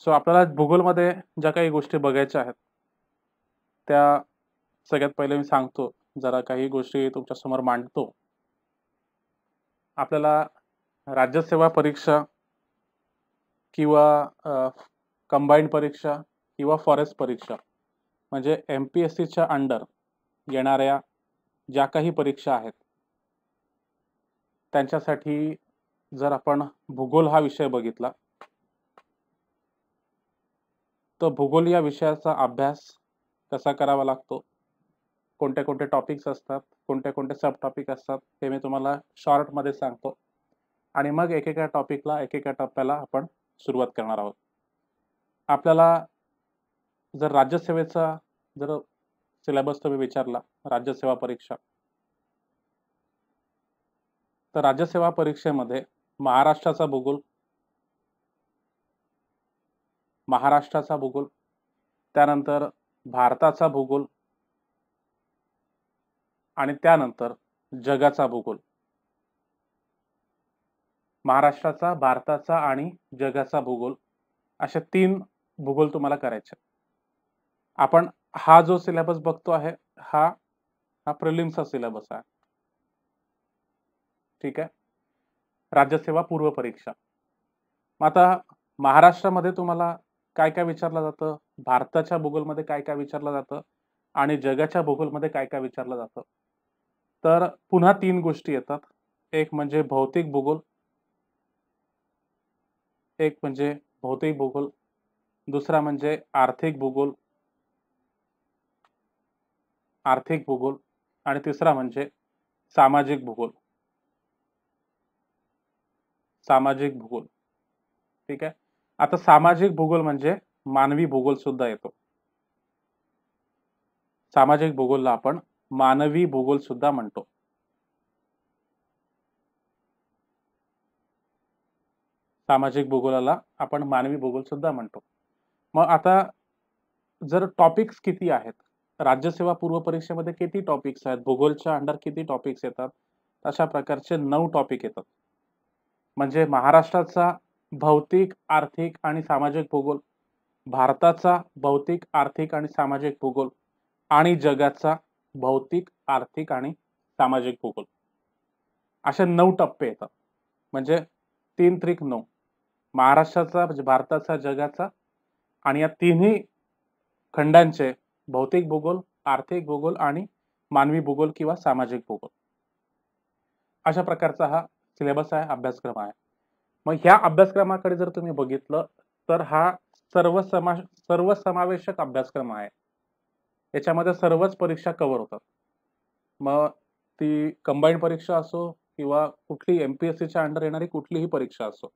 So आपल्याला भूगोलमध्ये ज्या काही गोष्टी बघायच्या आहेत त्या सगळ्यात पहिले मी सांगतो, जरा काही गोष्टी तुमच्या समोर मांडतो. आपल्याला राज्यसेवा परीक्षा किंवा कंबाईंड परीक्षा किंवा फॉरेस्ट परीक्षा म्हणजे MPSCच्या अंडर येणाऱ्या ज्या काही परीक्षा आहेत त्यांच्यासाठी जर आपण भूगोल हा विषय बघितला तर भूगोल या विषयाचा अभ्यास कसा करावा लागतो, कोणते कोणते टॉपिक्स असतात, कोणते कोणते सब टॉपिक असतात हे मी तुम्हाला शॉर्टमध्ये सांगतो आणि मग एकेका टॉपिकला एकेका टप्प्याला आपण सुरुवात करणार आहोत. आपल्याला जर राज्यसेवेचा जर सिलेबस तुम्ही विचारला, राज्यसेवा परीक्षा, तर राज्यसेवा परीक्षेमध्ये महाराष्ट्राचा भूगोल, त्यानंतर भारताचा भूगोल आणि त्यानंतर जगाचा भूगोल. महाराष्ट्राचा, भारताचा आणि जगाचा भूगोल असे 3 भूगोल तुम्हाला करायचे. आपण हा जो सिलेबस बघतो आहे हा प्रिलिम्सचा सिलेबस आहे. ठीक आहे. राज्यसेवा पूर्व परीक्षा. मग आता महाराष्ट्रामध्ये तुम्हाला काय काय विचारलं जातं, भारताच्या भूगोलमध्ये काय काय विचारलं जातं आणि जगाच्या भूगोलमध्ये काय काय विचारलं जातं. तर पुन्हा 3 गोष्टी येतात. एक म्हणजे भौतिक भूगोल, दुसरा म्हणजे आर्थिक भूगोल आणि तिसरा म्हणजे सामाजिक भूगोल. ठीक आहे. आता सामाजिक भूगोल म्हणजे मानवी भूगोल सुद्धा येतो. सामाजिक भूगोलला आपण मानवी भूगोल सुद्धा म्हणतो. सामाजिक भूगोलाला आपण मानवी भूगोल सुद्धा म्हणतो. मग आता जर टॉपिक्स किती आहेत, राज्यसेवा पूर्व परीक्षेमध्ये किती टॉपिक्स आहेत, भूगोलच्या अंडर किती टॉपिक्स येतात, अशा प्रकारचे 9 टॉपिक येतात. म्हणजे महाराष्ट्राचा भौतिक, आर्थिक आणि सामाजिक भूगोल, भारताचा भौतिक, आर्थिक आणि सामाजिक भूगोल आणि जगाचा भौतिक, आर्थिक आणि सामाजिक भूगोल असे 9 टप्पे येतात. म्हणजे 3 त्रिक 9. महाराष्ट्राचा म्हणजे भारताचा, जगाचा आणि या तिन्ही खंडांचे भौतिक भूगोल, आर्थिक भूगोल आणि मानवी भूगोल किंवा सामाजिक भूगोल अशा प्रकारचा हा सिलेबस आहे, अभ्यासक्रम आहे. मग ह्या अभ्यासक्रमाकडे जर तुम्ही बघितलं तर हा सर्वसमावेशक अभ्यासक्रम आहे. याच्यामध्ये सर्वच परीक्षा कव्हर होतात. मग ती कंबाईंड परीक्षा असो किंवा कुठली MPSCच्या अंडर येणारी कुठलीही परीक्षा असो.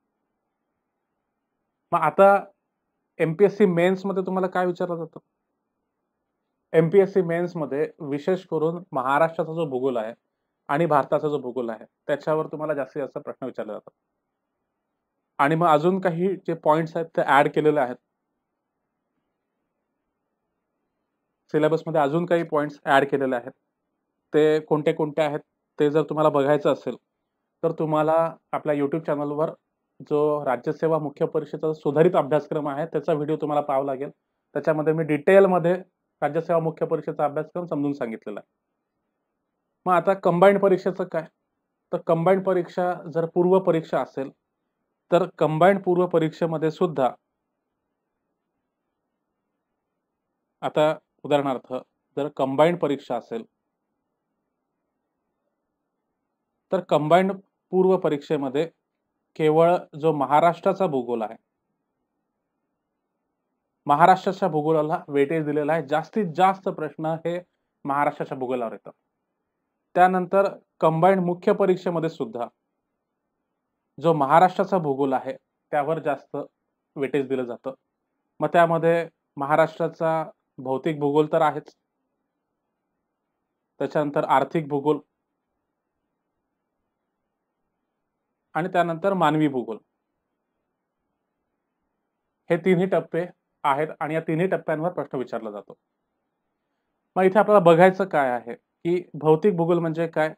मग आता MPSC मेन्स मध्ये तुम्हाला काय विचारलं जातं? MPSC मेन्स मध्ये विशेष करून महाराष्ट्राचा जो भूगोल आहे आणि भारताचा जो भूगोल आहे त्याच्यावर तुम्हाला जास्तीत जास्त प्रश्न विचारले जातात. आणि मग अजून काही जे पॉइंट्स आहेत ते ऍड केलेले आहेत सिलेबस मध्ये. अजून काही पॉइंट्स ऍड केलेले आहेत. ते कोणते कोणते आहेत ते जर तुम्हाला बघायचं असेल तर तुम्हाला आपल्या YouTube चॅनलवर जो राज्यसेवा मुख्य परीक्षेचा सुधारित अभ्यासक्रम आहे त्याचा व्हिडिओ तुम्हाला पाहावा लागेल. त्याच्यामध्ये मी डिटेलमध्ये राज्यसेवा मुख्य परीक्षेचा अभ्यासक्रम समजून सांगितलेला आहे. मग आता कंबाईंड परीक्षेचं काय? तर कंबाईंड परीक्षा जर पूर्व परीक्षा असेल तर कंबाईंड पूर्व परीक्षेमध्ये सुद्धा आता उदाहरणार्थ जर कंबाईंड परीक्षा असेल तर कंबाईंड पूर्व परीक्षेमध्ये केवळ जो महाराष्ट्राचा भूगोल आहे, महाराष्ट्राच्या भूगोलाला वेटेज दिलेला आहे. जास्तीत जास्त प्रश्न हे महाराष्ट्राच्या भूगोलावर येतात. त्यानंतर कंबाईंड मुख्य परीक्षेमध्ये सुद्धा जो महाराष्ट्राचा भूगोल आहे त्यावर जास्त वेटेज दिलं जातं. मग त्यामध्ये महाराष्ट्राचा भौतिक भूगोल तर आहेच, त्याच्यानंतर आर्थिक भूगोल आणि त्यानंतर मानवी भूगोल हे तिन्ही टप्पे आहेत आणि या तिन्ही टप्प्यांवर प्रश्न विचारला जातो. मग इथे आपल्याला बघायचं काय आहे की भौतिक भूगोल म्हणजे काय,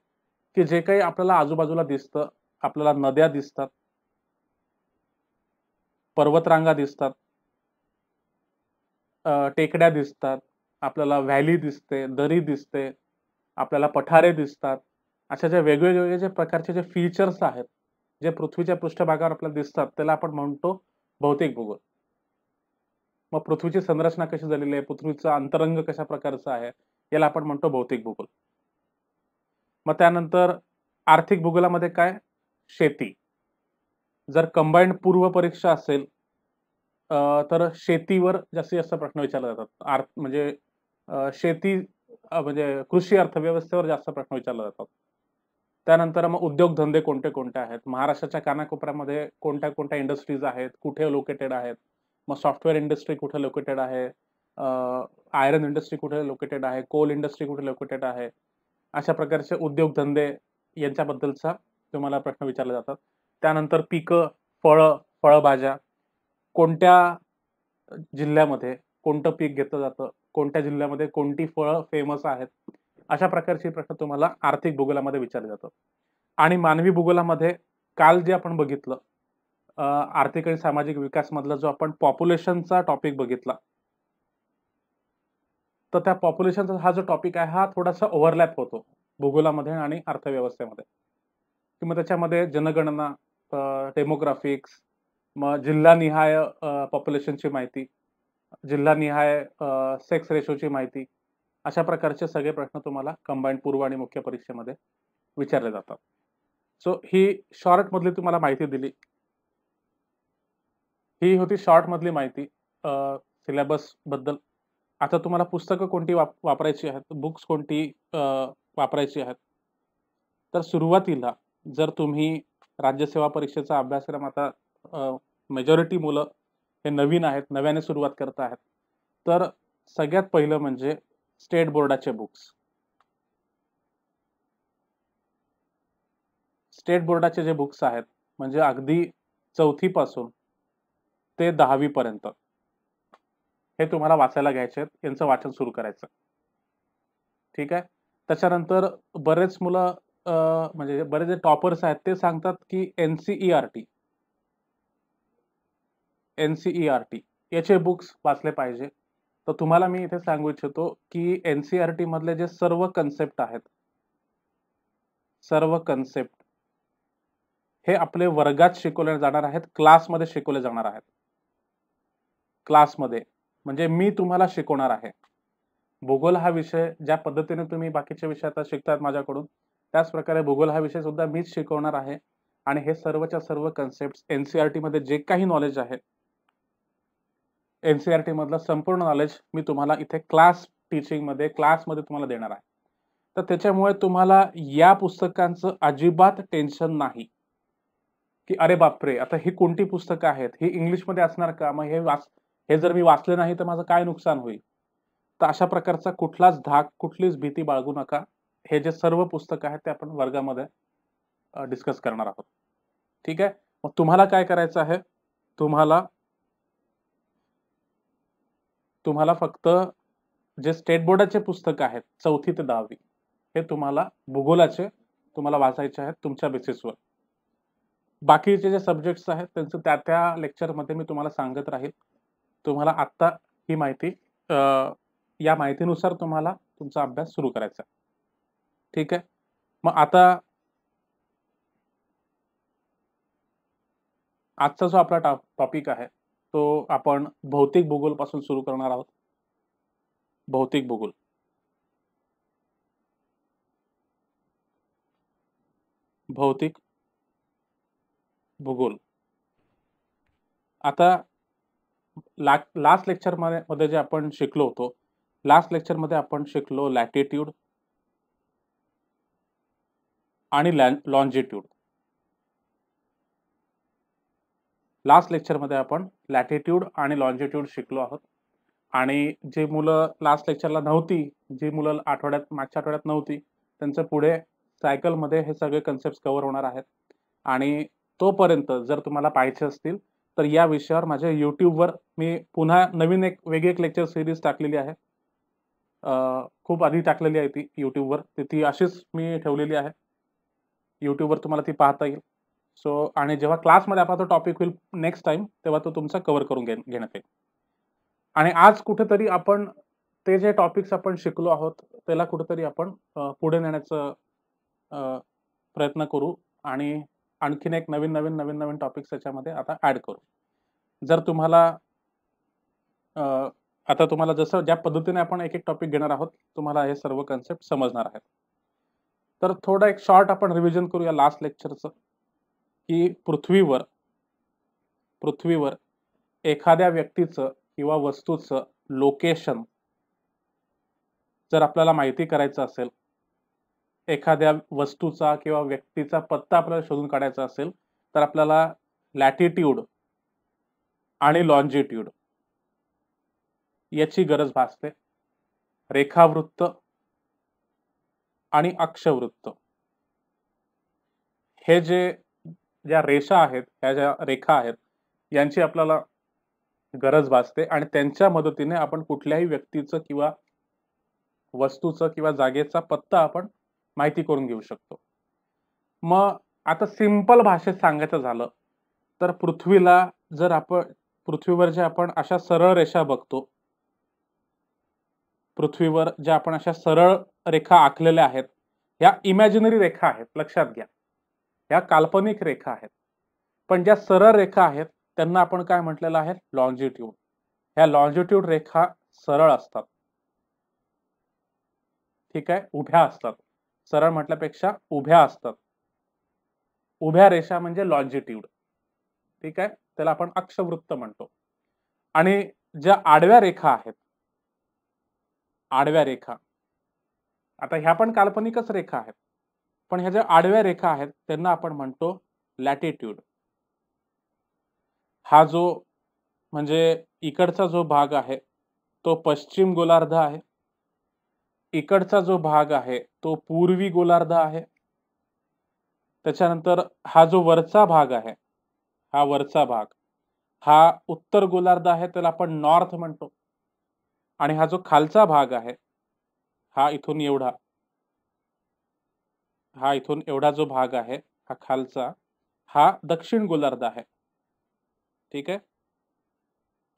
की जे काही आपल्याला आजूबाजूला दिसतं, आपल्याला नद्या दिसतात, पर्वतरांगा दिसतात, टेकड्या दिसतात, आपल्याला व्हॅली दिसते, दरी दिसते, आपल्याला पठारे दिसतात. अशा ज्या वेगवेगळे जे प्रकारचे जे फीचर्स आहेत, जे पृथ्वीच्या पृष्ठभागावर आपल्याला दिसतात, त्याला आपण म्हणतो भौतिक भूगोल. मग पृथ्वीची संरचना कशी झालेली आहे, पृथ्वीचा अंतरंग कशा प्रकारचा आहे, याला आपण म्हणतो भौतिक भूगोल. मग त्यानंतर आर्थिक भूगोलामध्ये काय, शेती. जर कंबाईंड पूर्व परीक्षा असेल तर शेतीवर जास्तीत जास्त प्रश्न विचारले जातात. म्हणजे शेती म्हणजे कृषी अर्थव्यवस्थेवर जास्त प्रश्न विचारले जातात. त्यानंतर मग उद्योगधंदे कोणते कोणते आहेत, महाराष्ट्राच्या कानाकोपऱ्यामध्ये कोणत्या कोणत्या इंडस्ट्रीज आहेत, कुठे लोकेटेड आहेत, मग सॉफ्टवेअर इंडस्ट्री कुठे लोकेटेड आहे, आयरन इंडस्ट्री कुठे लोकेटेड आहे, कोल इंडस्ट्री कुठे लोकेटेड आहे, अशा प्रकारचे उद्योगधंदे यांच्याबद्दलचा तुम्हाला प्रश्न विचारले जातात. त्यानंतर पिकं, फळभाज्या, कोणत्या जिल्ह्यामध्ये कोणतं पीक घेतलं जातं, कोणत्या जिल्ह्यामध्ये कोणती फळं फेमस आहेत, अशा प्रकारचे प्रश्न तुम्हाला आर्थिक भूगोलामध्ये विचारले जातात. आणि मानवी भूगोलामध्ये काल जे आपण बघितलं आर्थिक आणि सामाजिक विकास मधला जो आपण पॉप्युलेशनचा टॉपिक बघितला, तर त्या पॉप्युलेशनचा हा जो टॉपिक आहे हा थोडासा ओव्हरलॅप होतो भूगोलामध्ये आणि अर्थव्यवस्थेमध्ये. किंवा त्याच्यामध्ये जनगणना, डेमोग्राफिक्स, मग जिल्हानिहाय पॉप्युलेशनची माहिती, जिल्हानिहाय सेक्स रेशोची माहिती, अशा प्रकारचे सगळे प्रश्न तुम्हाला कंबाईंड पूर्व आणि मुख्य परीक्षेमध्ये विचारले जातात. सो ही शॉर्ट मधली तुम्हाला माहिती दिली. ही होती शॉर्ट मधली माहिती सिलेबस बद्दल. आता तुम्हाला पुस्तकं कोणती वापरायची आहेत, बुक्स कोणती वापरायची आहेत, तर सुरुवातीला जर तुम्ही राज्यसेवा परीक्षेचा अभ्यासक्रम आता मेजॉरिटी मुलं हे नवीन आहेत, नव्याने सुरुवात करत आहेत, तर सगळ्यात पहिलं म्हणजे स्टेट बोर्डाचे बुक्स. स्टेट बोर्डाचे जे बुक्स आहेत म्हणजे अगदी 4थी पासून ते 10वी पर्यंत हे तुम्हाला वाचायला घ्यायचे आहेत, यांचं वाचन सुरू करायचं. ठीक आहे. त्याच्यानंतर बरेच मुलं म्हणजे बरेच जे टॉपर्स आहेत ते सांगतात की एनसीईआरटी याचे बुक्स वाचले पाहिजे. तर तुम्हाला मी इथे सांगू इच्छितो की एनसीईआरटी मधले जे सर्व कन्सेप्ट आहेत, सर्व कन्सेप्ट हे आपले वर्गात शिकवले जाणार आहेत, क्लासमध्ये शिकवले जाणार आहेत. क्लासमध्ये म्हणजे मी तुम्हाला शिकवणार आहे. भूगोल हा विषय ज्या पद्धतीने तुम्ही बाकीचे विषय आता शिकतात माझ्याकडून, त्याच प्रकारे भूगोल हा विषय सुद्धा मीच शिकवणार आहे. आणि हे सर्वच्या सर्व कन्सेप्ट एनसीईआरटी मध्ये जे काही नॉलेज आहे, एनसीईआरटी मधलं संपूर्ण नॉलेज मी तुम्हाला इथे क्लासमध्ये तुम्हाला देणार आहे. तर त्याच्यामुळे तुम्हाला या पुस्तकांचं अजिबात टेन्शन नाही की अरे बापरे, आता ही कोणती पुस्तकं आहेत, ही इंग्लिशमध्ये असणार का, मग हे जर मी वाचले नाही तर माझं काय नुकसान होईल. तर अशा प्रकारचा कुठलाच धाक, कुठलीच भीती बाळगू नका. हे जे सर्व पुस्तकं आहेत ते आपण वर्गामध्ये डिस्कस करणार आहोत. ठीक आहे. मग तुम्हाला काय करायचं आहे, तुम्हाला फक्त जे स्टेट बोर्डाचे पुस्तक आहेत 4थी ते 10वी हे तुम्हाला भूगोलाचे तुम्हाला वाचायचे आहेत तुमच्या बेसिसवर. बाकीचे जे सब्जेक्ट्स आहेत त्यांचं त्या लेक्चरमध्ये मी तुम्हाला सांगत राहील. तुम्हाला आत्ता ही माहिती या माहितीनुसार तुम्हाला तुमचा अभ्यास सुरू करायचा. ठीक आहे. मग आता आजचा जो आपला टॉपिक आहे तो आपण भौतिक भूगोल पासून सुरू करणार आहोत. भौतिक भूगोल. भौतिक भूगोल. आता लास्ट लेक्चर मध्ये जे आपण शिकलो होतो, लास्ट लेक्चर मध्ये आपण शिकलो लॅटिट्यूड आणि लॉन्जिट्यूड. लास्ट लेक्चर मध्ये आपण लॅटिट्यूड आणि लॉन्जिट्यूड शिकलो आहोत. आणि जे मुलं लास्ट लेक्चरला नव्हती, जी मुलं मागच्या आठवड्यात नव्हती, त्यांचं पुढे सायकल मध्ये हे सगळे कन्सेप्ट कव्हर होणार आहेत. आणि तोपर्यंत जर तुम्हाला पाहायचे असतील तर या विषयावर माझ्या युट्यूबवर मी पुन्हा नवीन एक वेगळी एक लेक्चर सिरीज टाकलेली आहे. खूप आधी टाकलेली आहे ती युट्यूबवर, ती अशीच मी ठेवलेली आहे. युट्यूबवर तुम्हाला ती पाहता येईल. सो आणि जेव्हा क्लासमध्ये आपला तो टॉपिक होईल नेक्स्ट टाइम, तेव्हा तो तुमचा कव्हर करून घेण्यात येईल. आणि आज कुठेतरी आपण ते जे टॉपिक्स आपण शिकलो आहोत त्याला कुठेतरी आपण पुढे नेण्याचं प्रयत्न करू आणि आणखीन एक नवीन टॉपिक्स त्याच्यामध्ये आता ऍड करू. जर तुम्हाला आता तुम्हाला जसं ज्या पद्धतीने आपण एक एक टॉपिक घेणार आहोत तुम्हाला हे सर्व कन्सेप्ट समजणार आहेत. तर थोडं एक शॉर्ट आपण रिव्हिजन करूया लास्ट लेक्चरचं की पृथ्वीवर एखाद्या व्यक्तीचं किंवा वस्तूचं लोकेशन जर आपल्याला माहिती करायचं असेल, एखाद्या वस्तूचा किंवा व्यक्तीचा पत्ता आपल्याला शोधून काढायचा असेल तर आपल्याला लॅटिट्यूड आणि लॉन्जिट्यूड याची गरज भासते. रेखावृत्त आणि अक्षवृत्त हे ज्या रेषा आहेत, ह्या ज्या रेखा आहेत यांची आपल्याला गरज भासते आणि त्यांच्या मदतीने आपण कुठल्याही व्यक्तीचं किंवा वस्तूचं किंवा जागेचा पत्ता आपण माहिती करून घेऊ शकतो. मग आता सिंपल भाषेत सांगायचं झालं तर पृथ्वीवर जे आपण अशा सरळ रेषा बघतो, पृथ्वीवर ज्या आपण अशा सरळ रेखा आखलेल्या आहेत ह्या इमॅजिनरी रेखा आहेत, लक्षात घ्या. ह्या काल्पनिक रेखा आहेत. पण ज्या सरळ रेखा आहेत त्यांना आपण काय म्हटलेलं आहे? लॉन्जिट्यूड. ह्या लॉन्जिट्यूड रेखा सरळ असतात. ठीक आहे, उभ्या असतात. सरळ म्हटल्यापेक्षा उभ्या असतात. उभ्या रेषा म्हणजे लॉन्जिट्यूड. ठीक आहे, त्याला आपण अक्षवृत्त म्हणतो. आणि ज्या आडव्या रेखा आहेत, आडव्या रेखा, आता ह्या पण काल्पनिकच रेखा आहेत, पण ह्या ज्या आडव्या रेखा आहेत त्यांना आपण म्हणतो लॅटिट्यूड. हा जो म्हणजे इकडचा जो भाग आहे तो पश्चिम गोलार्ध आहे, इकडचा जो भाग आहे तो पूर्वी गोलार्ध आहे. त्याच्यानंतर हा जो वरचा भाग आहे, हा वरचा भाग हा उत्तर गोलार्ध आहे, त्याला आपण नॉर्थ म्हणतो. आणि हा जो खालचा भाग आहे, हा इथून एवढा जो भाग आहे हा खालचा, हा दक्षिण गोलार्ध आहे. ठीक आहे,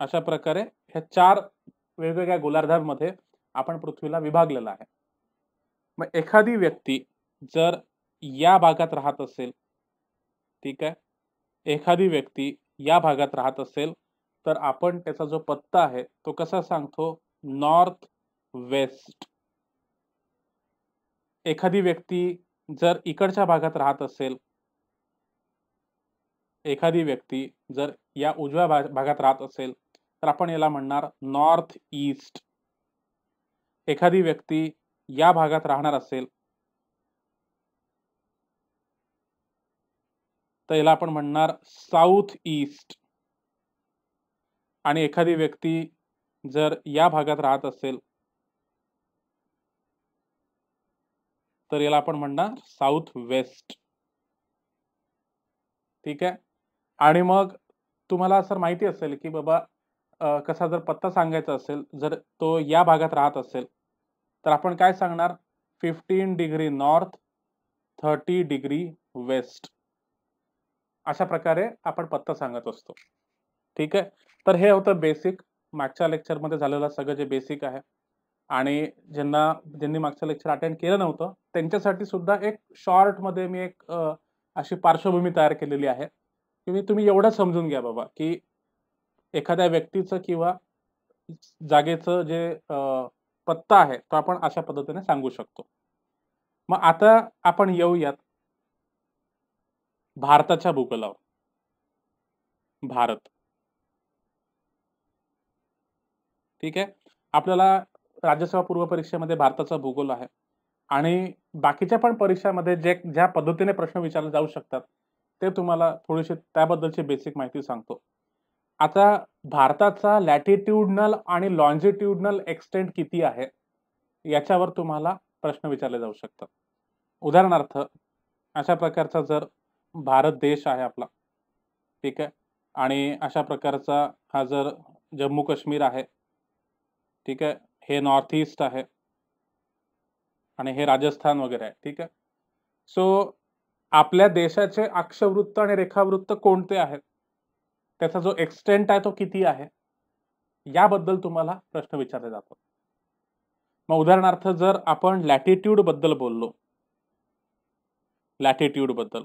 अशा प्रकारे ह्या 4 वेगवेगळ्या गोलार्धांमध्ये आपण पृथ्वीला विभागलेला आहे. मग एखादी व्यक्ती जर या भागात राहत असेल, ठीक आहे, एखादी व्यक्ती या भागात राहत असेल तर आपण त्याचा जो पत्ता आहे तो कसा सांगतो? North west. एखादी व्यक्ती जर इकडच्या भागात राहत असेल, एखादी व्यक्ती जर या उजव्या भागात राहत असेल तर आपण याला म्हणणार नॉर्थ ईस्ट. एखादी व्यक्ती या भागात राहणार असेल तर याला आपण म्हणणार साऊथ ईस्ट. आणि एखादी व्यक्ती जर या भागात राहत असेल तर याला आपण म्हणणार साऊथ वेस्ट. ठीक आहे, आणि मग तुम्हाला सर माहिती असेल की बाबा कसा जर पत्ता सांगायचा असेल, जर तो या भागात राहत असेल तर आपण काय सांगणार? 15 डिग्री नॉर्थ 30 डिग्री वेस्ट. अशा प्रकारे आपण पत्ता सांगत असतो. ठीक आहे, तर हे होतं बेसिक, मागच्या लेक्चरमध्ये झालेलं सगळं जे बेसिक आहे. आणि ज्यांनी मागचं लेक्चर अटेंड केलं नव्हतं त्यांच्यासाठी सुद्धा एक शॉर्ट मध्ये मी एक अशी पार्श्वभूमी तयार केलेली आहे की तुम्ही एवढं समजून घ्या बाबा की एखाद्या व्यक्तीचं किंवा जागेचं जे पत्ता आहे तो आपण अशा पद्धतीने सांगू शकतो. मग आता आपण येऊयात भारताच्या भूगोलावर. भारत, ठीक आहे, आपल्याला राज्यसेवा पूर्व परीक्षेमध्ये भारताचा भूगोल आहे आणि बाकीच्या पण परीक्षामध्ये ज्या पद्धतीने प्रश्न विचारले जाऊ शकतात ते तुम्हाला थोडीशी त्याबद्दलची बेसिक माहिती सांगतो. आता भारताचा लॅटिट्यूडनल आणि लॉन्जिट्यूडनल एक्सटेंट किती आहे याच्यावर तुम्हाला प्रश्न विचारले जाऊ शकतात. उदाहरणार्थ अशा प्रकारचा जर भारत देश आहे आपला, ठीक आहे, आणि अशा प्रकारचा हा जर जम्मू काश्मीर आहे, ठीक आहे, हे नॉर्थ ईस्ट आहे आणि हे राजस्थान वगैरे आहे. ठीक आहे, सो आपल्या देशाचे अक्षवृत्त आणि रेखावृत्त कोणते आहेत, त्याचा जो एक्सटेंट आहे तो किती आहे याबद्दल तुम्हाला प्रश्न विचारला जातो. मग उदाहरणार्थ जर आपण लॅटिट्यूड बद्दल बोललो, लॅटिट्यूड बद्दल,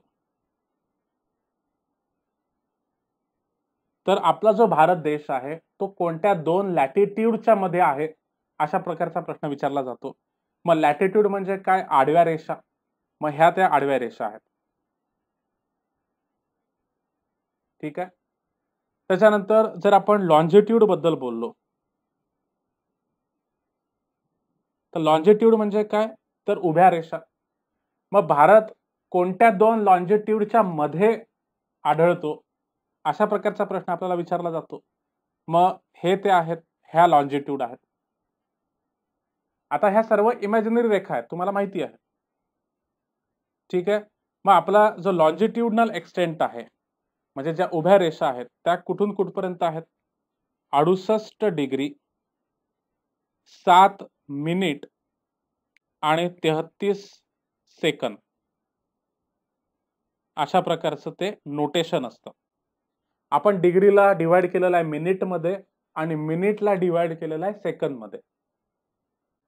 तर आपला जो भारत देश आहे तो कोणत्या 2 लॅटिट्यूडच्या मध्ये आहे, अशा प्रकारचा प्रश्न विचारला जातो. मग लॅटिट्यूड म्हणजे काय? आडव्या रेषा. मग ह्या त्या आडव्या रेषा आहेत. ठीक आहे. त्याच्यानंतर जर आपण लॉन्जिट्यूड बद्दल बोललो, तर लॉन्जिट्यूड म्हणजे काय? तर उभ्या रेषा. मग भारत कोणत्या 2 लॉन्जिट्यूडच्या मध्ये आढळतो, अशा प्रकारचा प्रश्न आपल्याला विचारला जातो. मग हे ते आहेत, ह्या लॉन्जिट्यूड आहेत. आता ह्या सर्व इमॅजिनरी रेखा आहेत, तुम्हाला माहिती आहे. ठीक आहे. मग आपला जो लॉन्जिट्यूडनल एक्सटेंट आहे, म्हणजे ज्या उभ्या रेषा आहेत त्या कुठून कुठपर्यंत आहेत? 68 डिग्री 7 मिनिट आणि 33 सेकंद, अशा प्रकारचं ते नोटेशन असतं. आपण डिग्रीला डिवाइड केलेला आहे मिनिट मध्ये आणि मिनिटला डिवाइड केलेला आहे सेकंद मध्ये.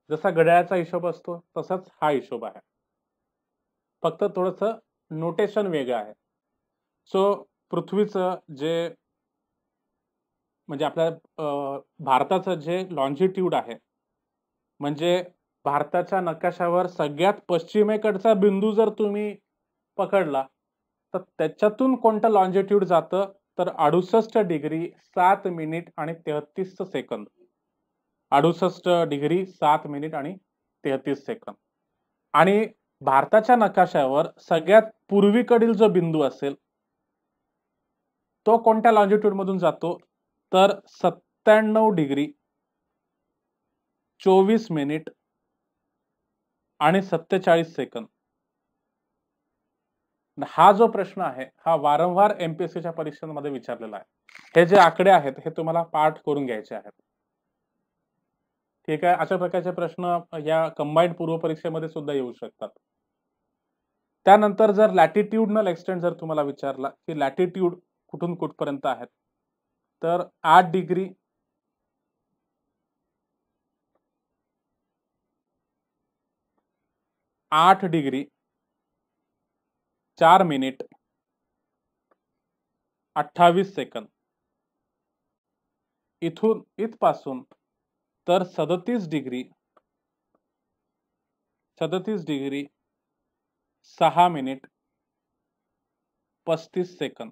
जसा घड्याळाचा हिशोब असतो तसाच हा हिशोब आहे, फक्त थोडस नोटेशन वेगळं आहे. सो पृथ्वीचं जे म्हणजे आपल्या भारताचं जे लॉन्जिट्यूड आहे, म्हणजे भारताच्या नकाशावर सगळ्यात पश्चिमेकडचा बिंदू जर तुम्ही पकडला, तर त्याच्यातून कोणतं लॉन्जिट्यूड जातं, तर 68 डिग्री 7 मिनिट आणि 33 सेकंद. 68 डिग्री 7 मिनिट आणि 33 सेकंद. आणि भारताच्या नकाशावर सगळ्यात पूर्वीकडील जो बिंदू असेल तो कोणत्या लॉन्जिट्यूड मधून जातो, तर 97 डिग्री 24 मिनिट आणि 47 सेकंद. हा जो प्रश्न आहे हा वारंवार एमपीएससीच्या परीक्षांमध्ये विचारलेला आहे. हे जे आकडे आहेत हे तुम्हाला पाठ करून घ्यायचे आहेत. ठीक आहे. अशा प्रकारचे प्रश्न या कंबाईंड पूर्व परीक्षेमध्ये सुद्धा येऊ शकतात. त्यानंतर जर लॅटिट्यूडनल एक्सटेंट जर तुम्हाला विचारला की लॅटिट्यूड कुठून कुठपर्यंत आहेत, तर 8 डिग्री 8 डिग्री 4 मिनिट 28 सेकंद. इथून इथपासून तर 37 डिग्री 6 मिनिट 35 सेकंद.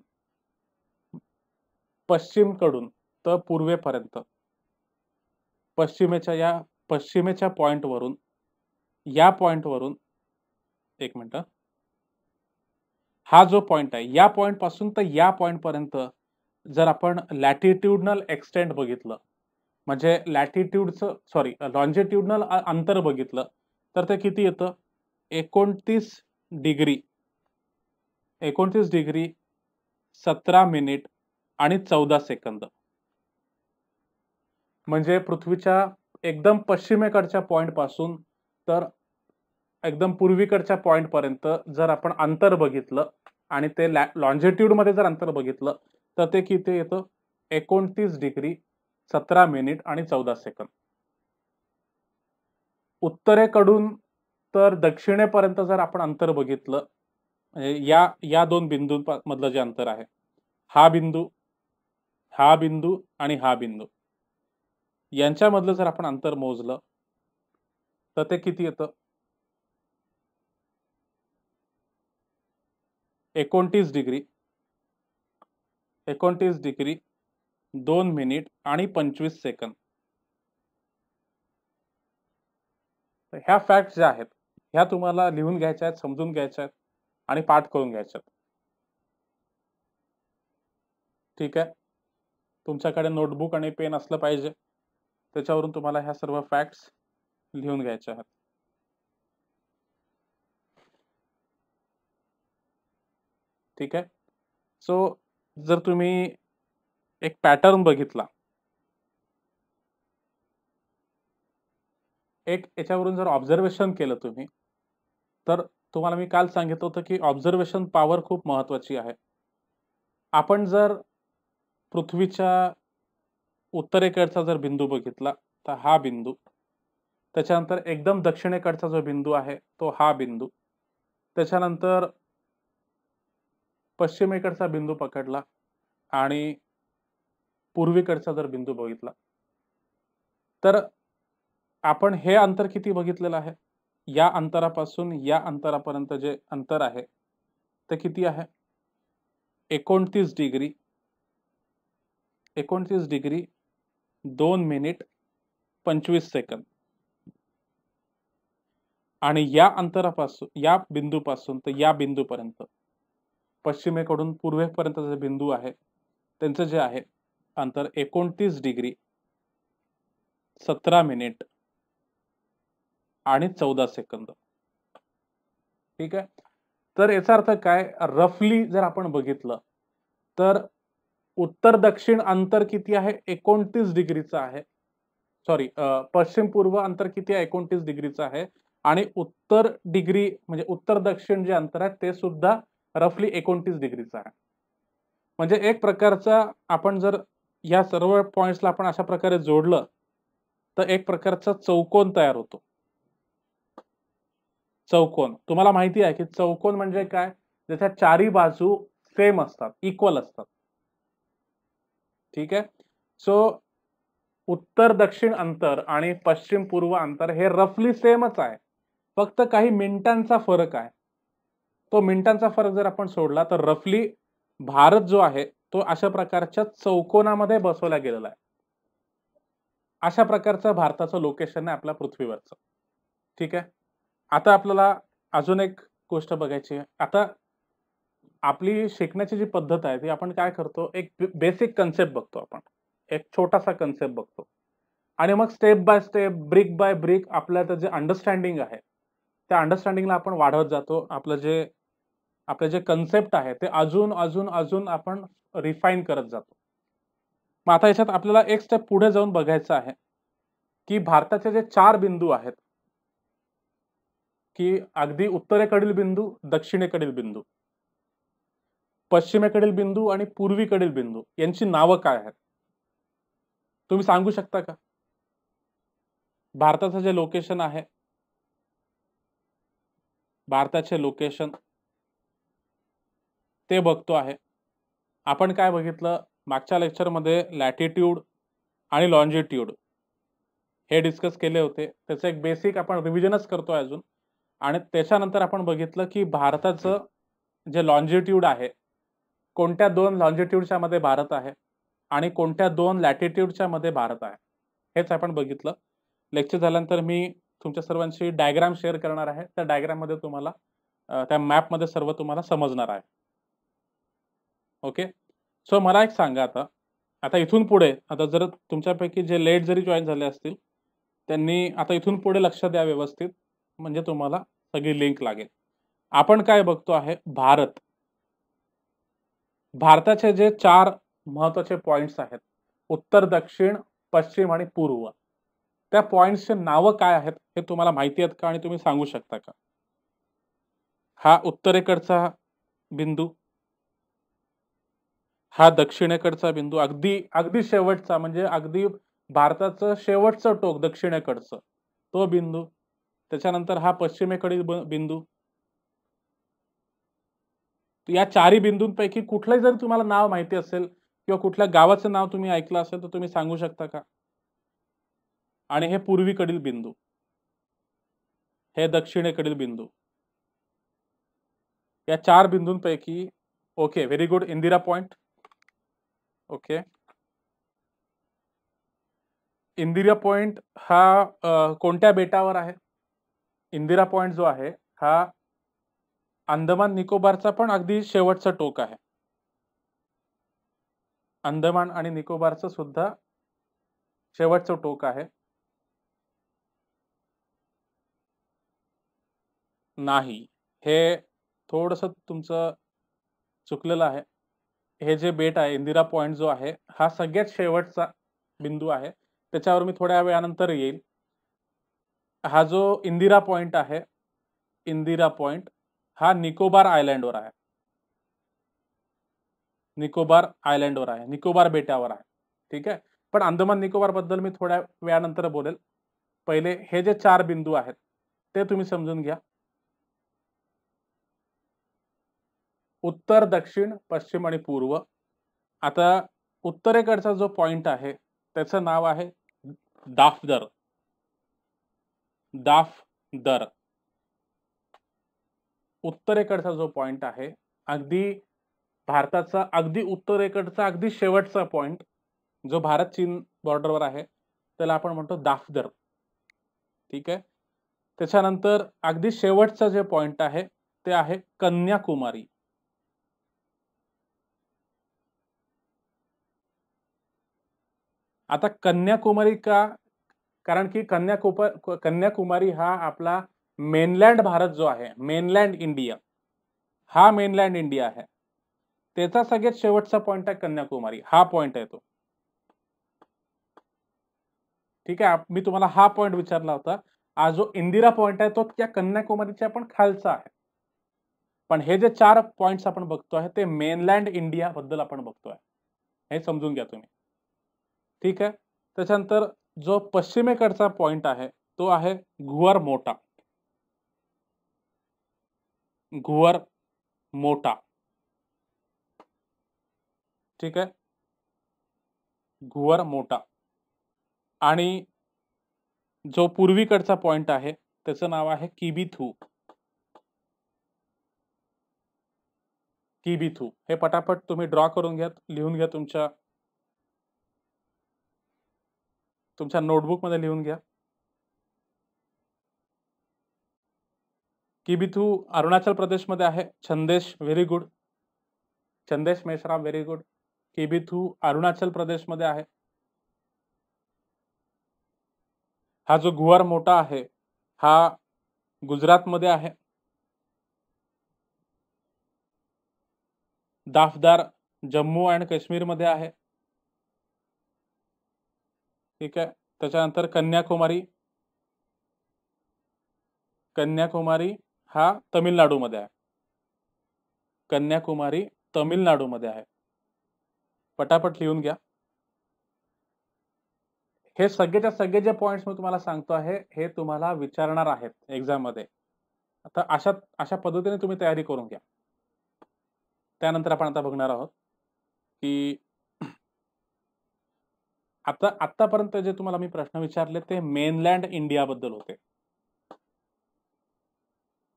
पश्चिमकडून तर पूर्वेपर्यंत, पश्चिमेच्या पॉइंटवरून, या पॉइंटवरून, एक मिनिट, हा जो पॉइंट आहे या पॉइंट पासून तर या पॉइंट पर्यंत जर आपण लॅटिट्यूडनल एक्सटेंट बघितलं, म्हणजे लॉन्जिट्यूडनल अंतर बघितलं, तर ते किती येतं? 29 डिग्री 17 मिनिट आणि 14 सेकंद. म्हणजे पृथ्वीच्या एकदम पश्चिमेकडच्या पॉइंट पासून तर एकदम पूर्वीकडच्या पॉइंट पर्यंत जर आपण अंतर बघितलं आणि ते लॉन्जिट्यूड मध्ये जर अंतर बघितलं, तर ते किती येतं? 29 डिग्री 17 मिनिट आणि 14 सेकंद. उत्तरेकडून तर दक्षिणेपर्यंत जर आपण अंतर बघितलं, या 2 बिंदू मधलं जे अंतर आहे, हा बिंदू आणि हा बिंदू यांच्यामधलं जर आपण अंतर मोजलं, तर ते किती येतं? 29 डिग्री 2 मिनिट आणि 25 सेकंद. ह्या फॅक्ट ज्या आहेत ह्या तुम्हाला लिहून घ्यायच्या आहेत, समजून घ्यायच्या आहेत आणि पाठ करून घ्यायच्या आहेत. ठीक आहे. तुमच्याकडे नोटबुक आणि पेन असलं पाहिजे, त्याच्यावरून तुम्हाला ह्या सर्व फॅक्ट्स लिहून घ्यायच्या आहेत. ठीक आहे. सो जर तुम्ही एक पॅटर्न बघितला, एक याच्यावरून जर ऑब्झर्वेशन केलं तुम्ही, तर तुम्हाला मी काल सांगितलं होतं की ऑब्झर्वेशन पॉवर खूप महत्वाची आहे. आपण जर पृथ्वीच्या उत्तरेकडचा जर बिंदू बघितला तर हा बिंदू, त्याच्यानंतर एकदम दक्षिणेकडचा जो बिंदू आहे तो हा बिंदू, त्याच्यानंतर पश्चिमेकडचा बिंदू पकडला आणि पूर्वेकडचा जर बिंदू बघितला तर आपण हे अंतर किती बघितलेलं आहे, या अंतरापासून या अंतरापर्यंत जे अंतर आहे ते किती आहे, 29 डिग्री 29 डिग्री 2 मिनिट 25 सेकंद. आणि या अंतरापासून, या बिंदूपासून तर या बिंदूपर्यंत, पश्चिमेकडून पूर्वेपर्यंतचा जे बिंदू आहे त्यांचं जे आहे अंतर 29 डिग्री 17 मिनिट आणि 14 सेकंद. ठीक आहे. तर याचा अर्थ काय, रफली जर आपण बघितलं तर उत्तर दक्षिण अंतर किती आहे, 29 डिग्रीचं आहे. सॉरी, पश्चिम पूर्व अंतर किती आहे, 29 डिग्रीचं आहे. आणि उत्तर डिग्री म्हणजे उत्तर दक्षिण जे अंतर आहे ते सुद्धा रफली 29 डिग्रीचं आहे. म्हणजे एक प्रकारचा आपण जर या सर्व पॉइंट्सला आपण अशा प्रकारे जोडलं तर एक प्रकारचा चौकोन तयार होतो. चौकोन तुम्हाला माहिती आहे की चौकोन म्हणजे काय, ज्याच्या चारी बाजू सेम असतात, इक्वल असतात. ठीक आहे. सो उत्तर दक्षिण अंतर आणि पश्चिम पूर्व अंतर हे रफली सेमच आहे, फक्त काही मिनिटांचा फरक आहे. तो मिनिटांचा फरक जर आपण सोडला तर रफली भारत जो आहे तो अशा प्रकारच्या चौकोनामध्ये बसवला गेलेला आहे. अशा प्रकारचं भारताचं लोकेशन आहे आपल्या पृथ्वीवरचं. ठीक आहे. आता आपल्याला अजून एक गोष्ट बघायची आहे. आता आपली शिकण्याची जी पद्धत आहे ती आपण काय करतो, एक बेसिक कन्सेप्ट बघतो, आपण एक छोटासा कन्सेप्ट बघतो आणि मग step by step, brick by brick आपल्याला जे अंडरस्टँडिंग आहे त्या अंडरस्टँडिंगला आपण वाढवत जातो. आपले जे कन्सेप्ट आहे ते अजून अजून अजून आपण रिफाईन करत जातो. मग आता याच्यात आपल्याला एक स्टेप पुढे जाऊन बघायचं आहे की भारताचे जे 4 बिंदू आहेत, की अगदी उत्तरेकडील बिंदू, दक्षिणेकडील बिंदू, पश्चिमेकडील बिंदू आणि पूर्वीकडील बिंदू यांची नावं काय आहेत, तुम्ही सांगू शकता का? भारताचं जे लोकेशन आहे, भारताचे लोकेशन ते बघतो आहे. आपण काय बघितलं मागच्या लेक्चरमध्ये, लॅटिट्यूड आणि लॉन्जिट्यूड हे डिस्कस केले होते. त्याचं एक बेसिक आपण रिव्हिजनच करतोय अजून. आणि त्याच्यानंतर आपण बघितलं की भारताचं जे लॉन्जिट्यूड आहे, कोणत्या 2 लॉन्जिट्यूडच्या मध्ये भारत आहे आणि कोणत्या 2 लॅटिट्यूडच्या मध्ये भारत आहे, हेच आपण बघितलं. लेक्चर झाल्यानंतर मी तुमच्या सर्वांशी डायग्राम शेअर करणार आहे. त्या डायग्राम मध्ये तुम्हाला त्या मॅप मध्ये सर्व तुम्हाला समजणार आहे. ओके. सो मला एक सांगा, आता आता इथून पुढे, आता जर तुमच्यापैकी जे लेट जरी जॉईन झाले असतील त्यांनी आता इथून पुढे लक्ष द्या व्यवस्थित, म्हणजे तुम्हाला सगळी लिंक लागेल. आपण काय बघतो आहे, भारत. भारताचे जे 4 महत्त्वाचे पॉइंट्स आहेत, उत्तर, दक्षिण, पश्चिम आणि पूर्व, त्या पॉइंट्सचे नावं काय आहेत हे तुम्हाला माहिती आहेत का आणि तुम्ही सांगू शकता का? हा उत्तरेकडचा बिंदू, हा दक्षिणेकडचा बिंदू, अगदी अगदी शेवटचा म्हणजे अगदी भारताचं शेवटचं टोक दक्षिणेकडचं तो बिंदू, त्याच्यानंतर हा पश्चिमेकडील बिंदू. या 4ही बिंदूंपैकी कुठलंही जर तुम्हाला नाव माहिती असेल किंवा कुठल्या गावाचं नाव तुम्ही ऐकलं असेल तर तुम्ही सांगू शकता का? आणि हे पूर्वीकडील बिंदू, हे दक्षिणेकडील बिंदू. या 4 बिंदूंपैकी, okay, very good, Indira Point. Okay. Indira Point हा कोणत्या बेटावर आहे? इंदिरा पॉइंट जो आहे हा अंदमान निकोबारचा पण अगदी शेवटचं टोक आहे. अंदमान आणि निकोबारचं सुद्धा शेवटचं टोक आहे. नाही, हे थोडंसं तुमचं चुकलेलं आहे. हे जे बेट आहे, इंदिरा पॉइंट जो आहे हा सगळ्यात शेवटचा बिंदू आहे. त्याच्यावर मी थोड्या वेळानंतर येईल. हा जो इंदिरा पॉइंट आहे, इंदिरा पॉइंट हा निकोबार आयलँडवर आहे. निकोबार आयलँडवर आहे, निकोबार बेटावर आहे. ठीक आहे. पण अंदमान निकोबार बद्दल मी थोड्या वेळानंतर बोलेल. पहिले हे जे 4 बिंदू आहेत ते तुम्ही समजून घ्या. उत्तर, दक्षिण, पश्चिम आणि पूर्व. आता उत्तरेकडचा जो पॉइंट आहे त्याचं नाव आहे दाफदर. दाफदर. उत्तरेकडचा जो पॉइंट आहे, अगदी भारताचा अगदी उत्तरेकडचा अगदी शेवटचा पॉइंट जो भारत चीन बॉर्डरवर आहे त्याला आपण म्हणतो दाफदर. ठीक आहे. त्याच्यानंतर अगदी शेवटचा जे पॉइंट आहे ते आहे कन्याकुमारी. आता कन्याकुमारी का? कारण की कन्याकुमारी हा आपला मेनलँड भारत जो आहे, मेनलँड इंडिया, हा मेनलँड इंडिया आहे, त्याचा सगळ्यात शेवटचा पॉइंट आहे कन्याकुमारी. हा पॉइंट आहे तो. ठीक आहे. मी तुम्हाला हा पॉइंट विचारला होता. हा जो इंदिरा पॉइंट आहे तो त्या कन्याकुमारीच्या पण खालचा आहे. पण हे जे 4 पॉइंट्स आपण बघतोय ते मेनलँड इंडिया बद्दल आपण बघतोय. हे समजून घ्या तुम्ही. ठीक आहे. त्याच्यानंतर जो पश्चिमेकडचा पॉइंट आहे तो आहे घुअर मोटा. घुअर मोटा. ठीक आहे. घुअर मोटा. आणि जो पूर्वीकडचा पॉइंट आहे त्याचं नाव आहे किबिथू. किबिथू. हे पटापट तुम्ही ड्रॉ करून घ्या, लिहून घ्या, तुमच्या नोटबुक मध्ये लिहून घ्या. किबिथू अरुणाचल प्रदेश मध्ये आहे. Chhandesh very good. Chhandesh Meshram very good. Kibithu Arunachal Pradesh मध्ये आहे. हा जो घुअर मोटा आहे हा गुजरात मध्ये आहे. दाफदार जम्मू अँड काश्मीर मध्ये आहे. ठीक आहे. त्याच्यानंतर कन्याकुमारी हा तमिळनाडू मध्ये आहे. कन्याकुमारी तमिळनाडू मध्ये आहे. पटापट लिहून घ्या. हे सगळेच्या सगळे जे पॉइंट्स मी तुम्हाला सांगतो आहे हे तुम्हाला विचारणार आहेत एक्झाम मध्ये. आता अशा पद्धतीने तुम्ही तयारी करून घ्या. त्यानंतर आपण आता बघणार आहोत की आतापर्यंत जे तुम्हाला मी प्रश्न विचारले ते मेनलँड इंडिया बद्दल होते.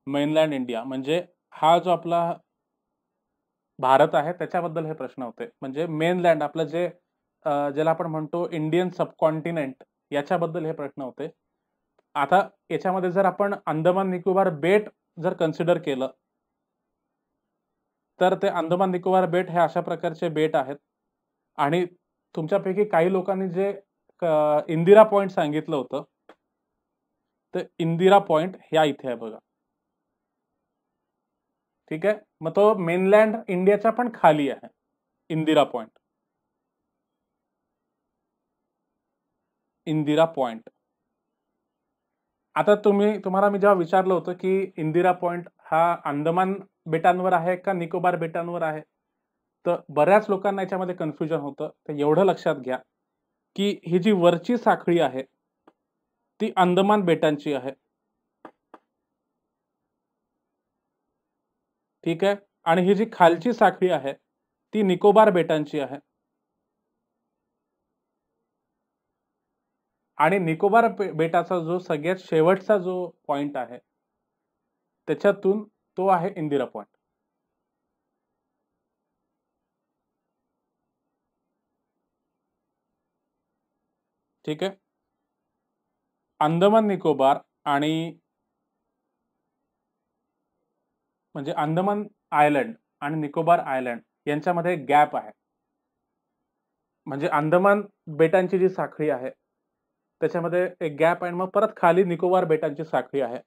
मेनलँड इंडिया म्हणजे हा जो आपला भारत आहे त्याच्याबद्दल हे प्रश्न होते. म्हणजे मेनलँड आपलं जे ज्याला आपण म्हणतो इंडियन सबकॉन्टिनेंट याच्याबद्दल हे प्रश्न होते. आता याच्यामध्ये जर आपण अंदमान निकोबार बेट जर कन्सिडर केलं तर ते अंदमान निकोबार बेट हे अशा प्रकारचे बेट आहेत. आणि तुमच्यापैकी काही लोकांनी जे इंदिरा पॉइंट सांगितलं होतं तर इंदिरा पॉइंट ह्या इथे आहे बघा. ठीक आहे. मग तो मेनलँड इंडियाच्या पण खाली आहे इंदिरा पॉइंट. इंदिरा पॉइंट. आता तुम्हाला मी जेव्हा विचारलं होतं की इंदिरा पॉइंट हा अंदमान बेटांवर आहे का निकोबार बेटांवर आहे तर बऱ्याच लोकांना याच्यामध्ये कन्फ्युजन होतं. तर एवढं लक्षात घ्या की ही जी वरची साखळी आहे ती अंदमान बेटांची आहे. ठीक आहे. आणि ही जी खालची साखळी आहे ती निकोबार बेटांची आहे. आणि निकोबार बेटाचा जो सगळ्यात शेवटचा जो पॉइंट आहे त्याच्यातून तो आहे इंदिरा पॉइंट. ठीक आहे. अंदमान निकोबार आणि म्हणजे अंदमान आयलंड आणि निकोबार आयलंड यांच्यामध्ये गॅप आहे. म्हणजे अंदमान बेटांची जी साखळी आहे त्याच्यामध्ये एक गॅप आहे. मग परत खाली निकोबार बेटांची साखळी आहे.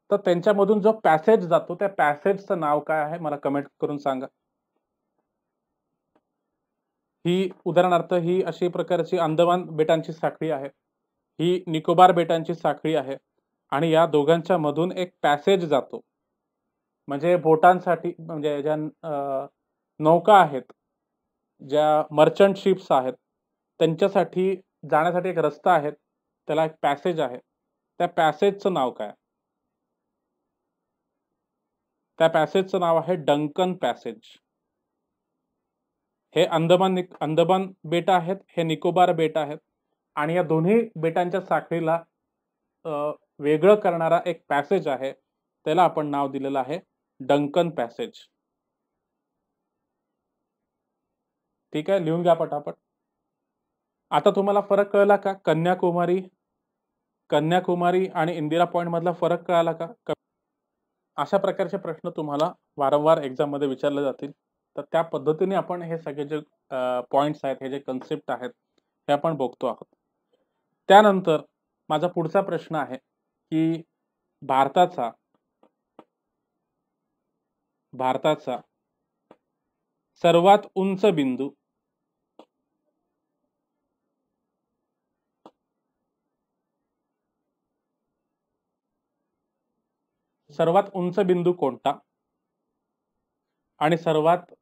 तर त्यांच्यामधून जो पॅसेज जातो त्या पॅसेजचं नाव काय आहे मला कमेंट करून सांगा. ही उदाहरणार्थ ही अशी प्रकारची अंदमान बेटांची साखळी आहे. ही निकोबार बेटांची साखळी आहे. आणि या दोघांच्या मधून एक पॅसेज जातो. म्हणजे बोटांसाठी म्हणजे ज्या नौका आहेत, ज्या मर्चंट शिप्स आहेत त्यांच्यासाठी जाण्यासाठी एक रस्ता आहे, त्याला एक पॅसेज आहे. त्या पॅसेजचं नाव काय? त्या पॅसेजचं नाव आहे डंकन पॅसेज. हे अंदमान बेट आहेत, हे निकोबार बेट आहेत आणि या दोन्ही बेटांच्या साखळीला वेगळं करणारा एक पॅसेज आहे, त्याला आपण नाव दिलेलं आहे डंकन पॅसेज. ठीक आहे, लिहून घ्या पटापट. आता तुम्हाला फरक कळला का? कन्याकुमारी आणि इंदिरा पॉइंट मधला फरक कळाला का? अशा प्रकारचे प्रश्न तुम्हाला वारंवार एक्झाम मध्ये विचारले जातील. तर त्या पद्धतीने आपण हे सगळे जे पॉइंट्स आहेत, हे जे कन्सेप्ट आहेत, हे आपण बघतो आहोत. त्यानंतर माझा पुढचा प्रश्न आहे की भारताचा सर्वात उंच बिंदू कोणता? आणि सर्वात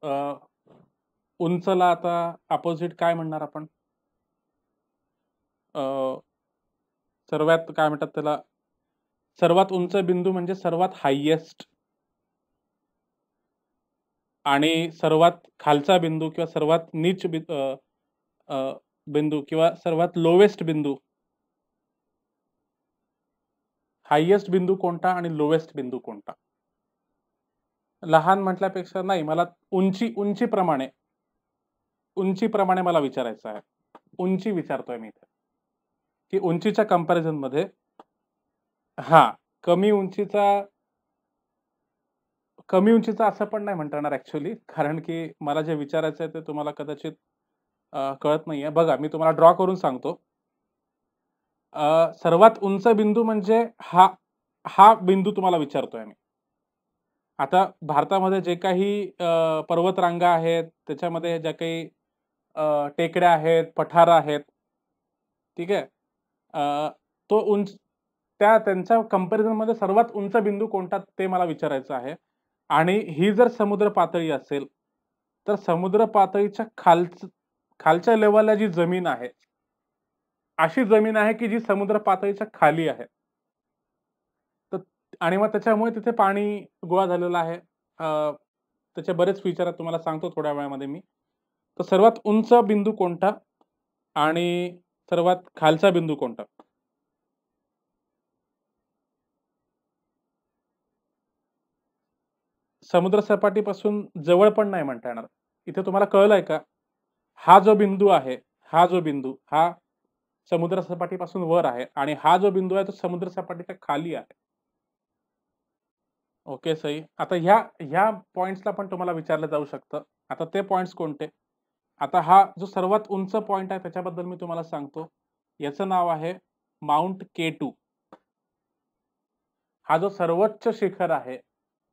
उंचला आता अपोजिट काय म्हणणार आपण? सर्वात काय म्हणतात त्याला? सर्वात उंच बिंदू म्हणजे सर्वात हायएस्ट, आणि सर्वात खालचा बिंदू किंवा सर्वात नीच बिंदू किंवा सर्वात लोवेस्ट बिंदू, हायएस्ट बिंदू कोणता आणि लोवेस्ट बिंदू कोणता? लहान म्हटल्यापेक्षा नाही, मला उंचीप्रमाणे मला विचारायचं आहे. उंची विचारतोय मी इथे की उंचीच्या कंपॅरिझन मध्ये. हा, कमी उंचीचा असं पण नाही म्हणता येणार ऍक्च्युअली, कारण की मला जे विचारायचं आहे ते तुम्हाला कदाचित कळत नाहीये. बघा, मी तुम्हाला ड्रॉ करून सांगतो. सर्वात उंच बिंदू म्हणजे हा बिंदू तुम्हाला विचारतोय मी. आता भारतामध्ये जे काही पर्वतरांगा आहेत, त्याच्यामध्ये ज्या काही टेकड्या आहेत, पठार आहेत, ठीक आहे, तो उंच त्यांच्या कंपॅरिझन मध्ये सर्वात उंच बिंदू कोणता ते मला विचारायचं आहे. आणि ही जर समुद्र पातळी असेल तर समुद्र पातळीच्या खालच्या लेवलला जी जमीन आहे, अशी जमीन आहे की जी समुद्र पातळीच्या खाली आहे. तर आणि मग त्याच्यामुळे तिथे पाणी गोळा झालेला आहे. त्याचे बरेच फीचर आहेत, तुम्हाला सांगतो थोड्या वेळामध्ये मी. तर सर्वात उंच बिंदू कोणता आणि सर्वात खालचा बिंदू कोणता? समुद्र सपाटीपासून जवळ पण नाही म्हणता येणार. इथे तुम्हाला कळलंय का? हा जो बिंदू आहे, हा समुद्र सपाटीपासून वर आहे आणि हा जो बिंदू आहे तो समुद्र सपाटीच्या खाली आहे. ओके, सही. आता ह्या पॉइंट्सला पण तुम्हाला विचारलं जाऊ शकतं. आता ते पॉइंट्स कोणते? आता हा जो सर्वात उंच पॉइंट आहे त्याच्याबद्दल मी तुम्हाला सांगतो. याचं नाव आहे माउंट K2. हा जो सर्वोच्च शिखर आहे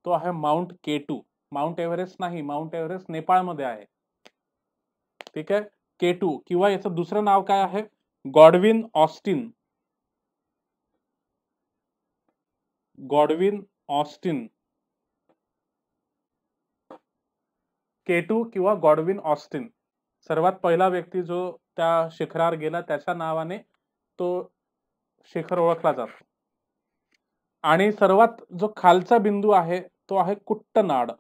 तो आहे माउंट K2. माउंट एव्हरेस्ट नाही, माउंट एव्हरेस्ट नेपाळमध्ये आहे. ठीक आहे, K2, किंवा याचं दुसरं नाव काय आहे? Godwin Austen. K2 किंवा गॉडविन ऑस्टिन. सर्वात पहिला व्यक्ती जो त्या शिखरावर गेला त्याच्या नावाने तो शिखर ओळखला जातो. आणि सर्वात जो खालचा बिंदू आहे तो आहे कुट्टनाड.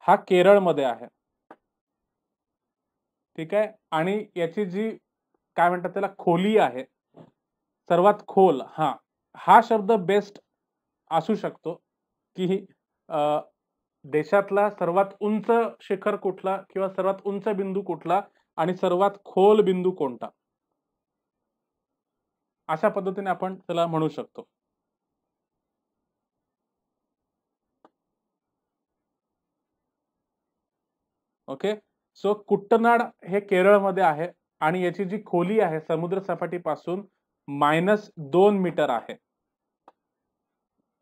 हा केरळमध्ये आहे. ठीक आहे, आणि याची जी काय म्हणतात त्याला खोली आहे, सर्वात खोल, हा शब्द बेस्ट असू शकतो की देशातला सर्वात उंच शिखर कुठला किंवा सर्वात उंच बिंदू कुठला आणि सर्वात खोल बिंदू कोणता, अशा पद्धतीने आपण त्याला म्हणू शकतो. ओके, सो कुट्टनाड हे केरळमध्ये आहे आणि याची जी खोली आहे समुद्र सपाटीपासून -2 मीटर आहे.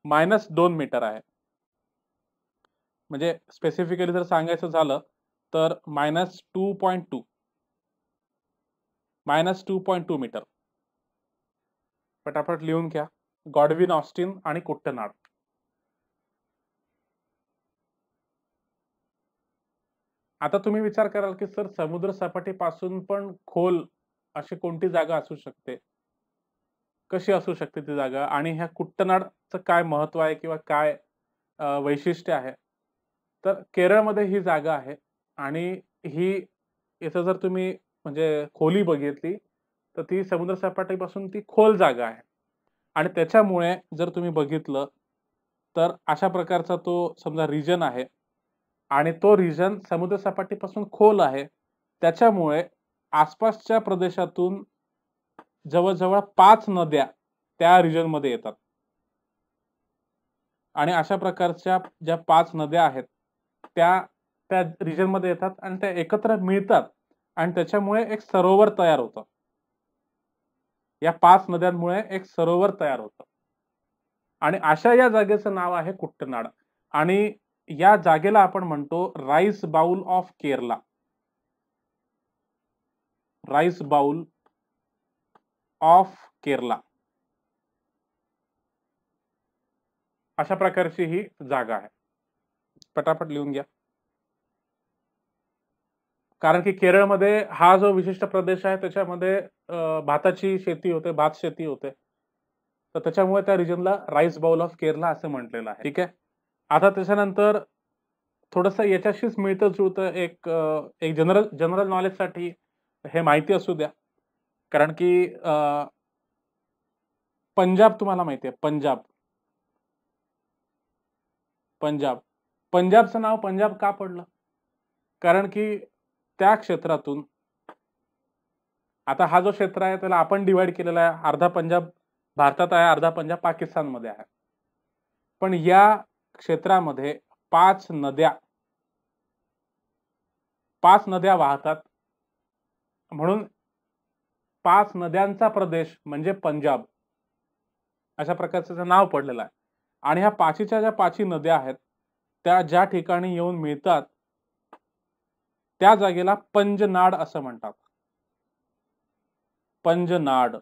-2 मीटर आहे. म्हणजे स्पेसिफिकली जर सांगायचं झालं तर -2.2 मीटर. पटापट लिहून घ्या. गॉडविन ऑस्टिन आणि कुट्टनाड. आता तुम्ही विचार कराल की सर समुद्र सपाटीपासून पण खोल अशी कोणती जागा असू शकते? कशी असू शकते ती जागा आणि ह्या कुट्टनाडचं काय महत्व आहे किंवा काय वैशिष्ट्य आहे? तर केरळमध्ये ही जागा आहे आणि ही इथं जर तुम्ही म्हणजे खोली बघितली, तर ती समुद्र सपाटीपासून ती खोल जागा आहे आणि त्याच्यामुळे जर तुम्ही बघितलं, तर अशा प्रकारचा तो समजा रिजन आहे आणि तो रिजन समुद्र सपाटीपासून खोल आहे. त्याच्यामुळे आसपासच्या प्रदेशातून जवळ-जवळ 5 नद्या त्या रिजनमध्ये येतात. आणि अशा प्रकारच्या ज्या 5 नद्या आहेत, त्या त्या रिजनमध्ये येतात आणि त्या एकत्र मिळतात आणि त्याच्यामुळे एक सरोवर तयार होतं. या 5 नद्यांमुळे एक सरोवर तयार होतं. आणि अशा या जागेचं नाव आहे कुट्टनाड आणि या जागेला आपण म्हणतो rice bowl of Kerala. Rice bowl of Kerala. अशा प्रकारची ही जागा आहे. पटापट लिहून घ्या. कारण की केरळमध्ये हा जो विशिष्ट प्रदेश आहे त्याच्यामध्ये भाताची शेती होते, भात शेती होते. तर त्याच्यामुळे त्या रिजनला राईस बाउल ऑफ केरला असं म्हटलेलं आहे. ठीक आहे. आता त्याच्यानंतर थोडंसं याच्याशीच मिळतं-जुळतं एक जनरल जनरल नॉलेजसाठी हे माहिती असू द्या. कारण की पंजाब तुम्हाला माहिती आहे पंजाब. पंजाब. पंजाबचं नाव पंजाब का पडलं? कारण की त्या क्षेत्रातून आता हा जो क्षेत्र आहे त्याला आपण डिव्हाईड केलेला आहे. अर्धा पंजाब भारतात आहे, अर्धा पंजाब पाकिस्तानमध्ये आहे. पण या क्षेत्रामध्ये 5 नद्या 5 नद्या वाहतात. म्हणून 5 नद्यांचा प्रदेश म्हणजे पंजाब. अशा प्रकारचं त्याचं नाव पडलेलं आहे. आणि ह्या पाचीच्या ज्या पाची नद्या आहेत, त्या ज्या ठिकाणी येऊन मिळतात, त्या जागेला पंजनाड असं म्हणतात. पंजनाड.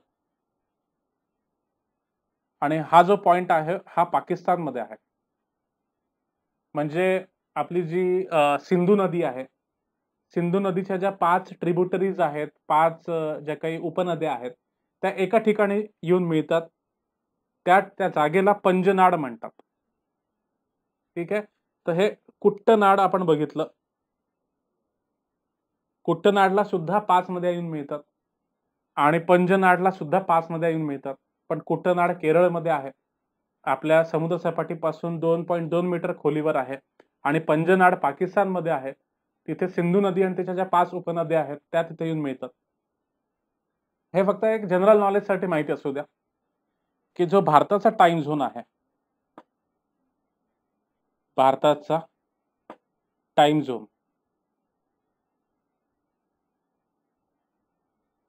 आणि हा जो पॉइंट आहे, हा पाकिस्तानमध्ये आहे. म्हणजे आपली जी सिंधू नदी आहे, सिंधू नदीच्या ज्या 5 ट्रिब्युटरीज आहेत, 5 ज्या काही उपनद्या आहेत, त्या एका ठिकाणी येऊन मिळतात. त्या त्या जागेला पंजनाड म्हणतात. ठीक आहे. तर हे कुट्टनाड आपण बघितलं. कुट्टनाडला सुद्धा 5 नद्या येऊन मिळतात आणि पंजनाडला सुद्धा 5 नद्या येऊन मिळतात. पण कुट्टनाड केरळमध्ये आहे. आपल्या समुद्र सपाटीपासून 2.2 मीटर खोलीवर आहे आणि पंजनाड पाकिस्तानमध्ये आहे. तिथे सिंधू नदी आणि त्याच्या ज्या 5 उपनद्या आहेत, त्या तिथे येऊन मिळतात. हे फक्त एक जनरल नॉलेजसाठी माहिती असू द्या, की जो भारताचा टाईम झोन आहे, भारताचा टाईम झोन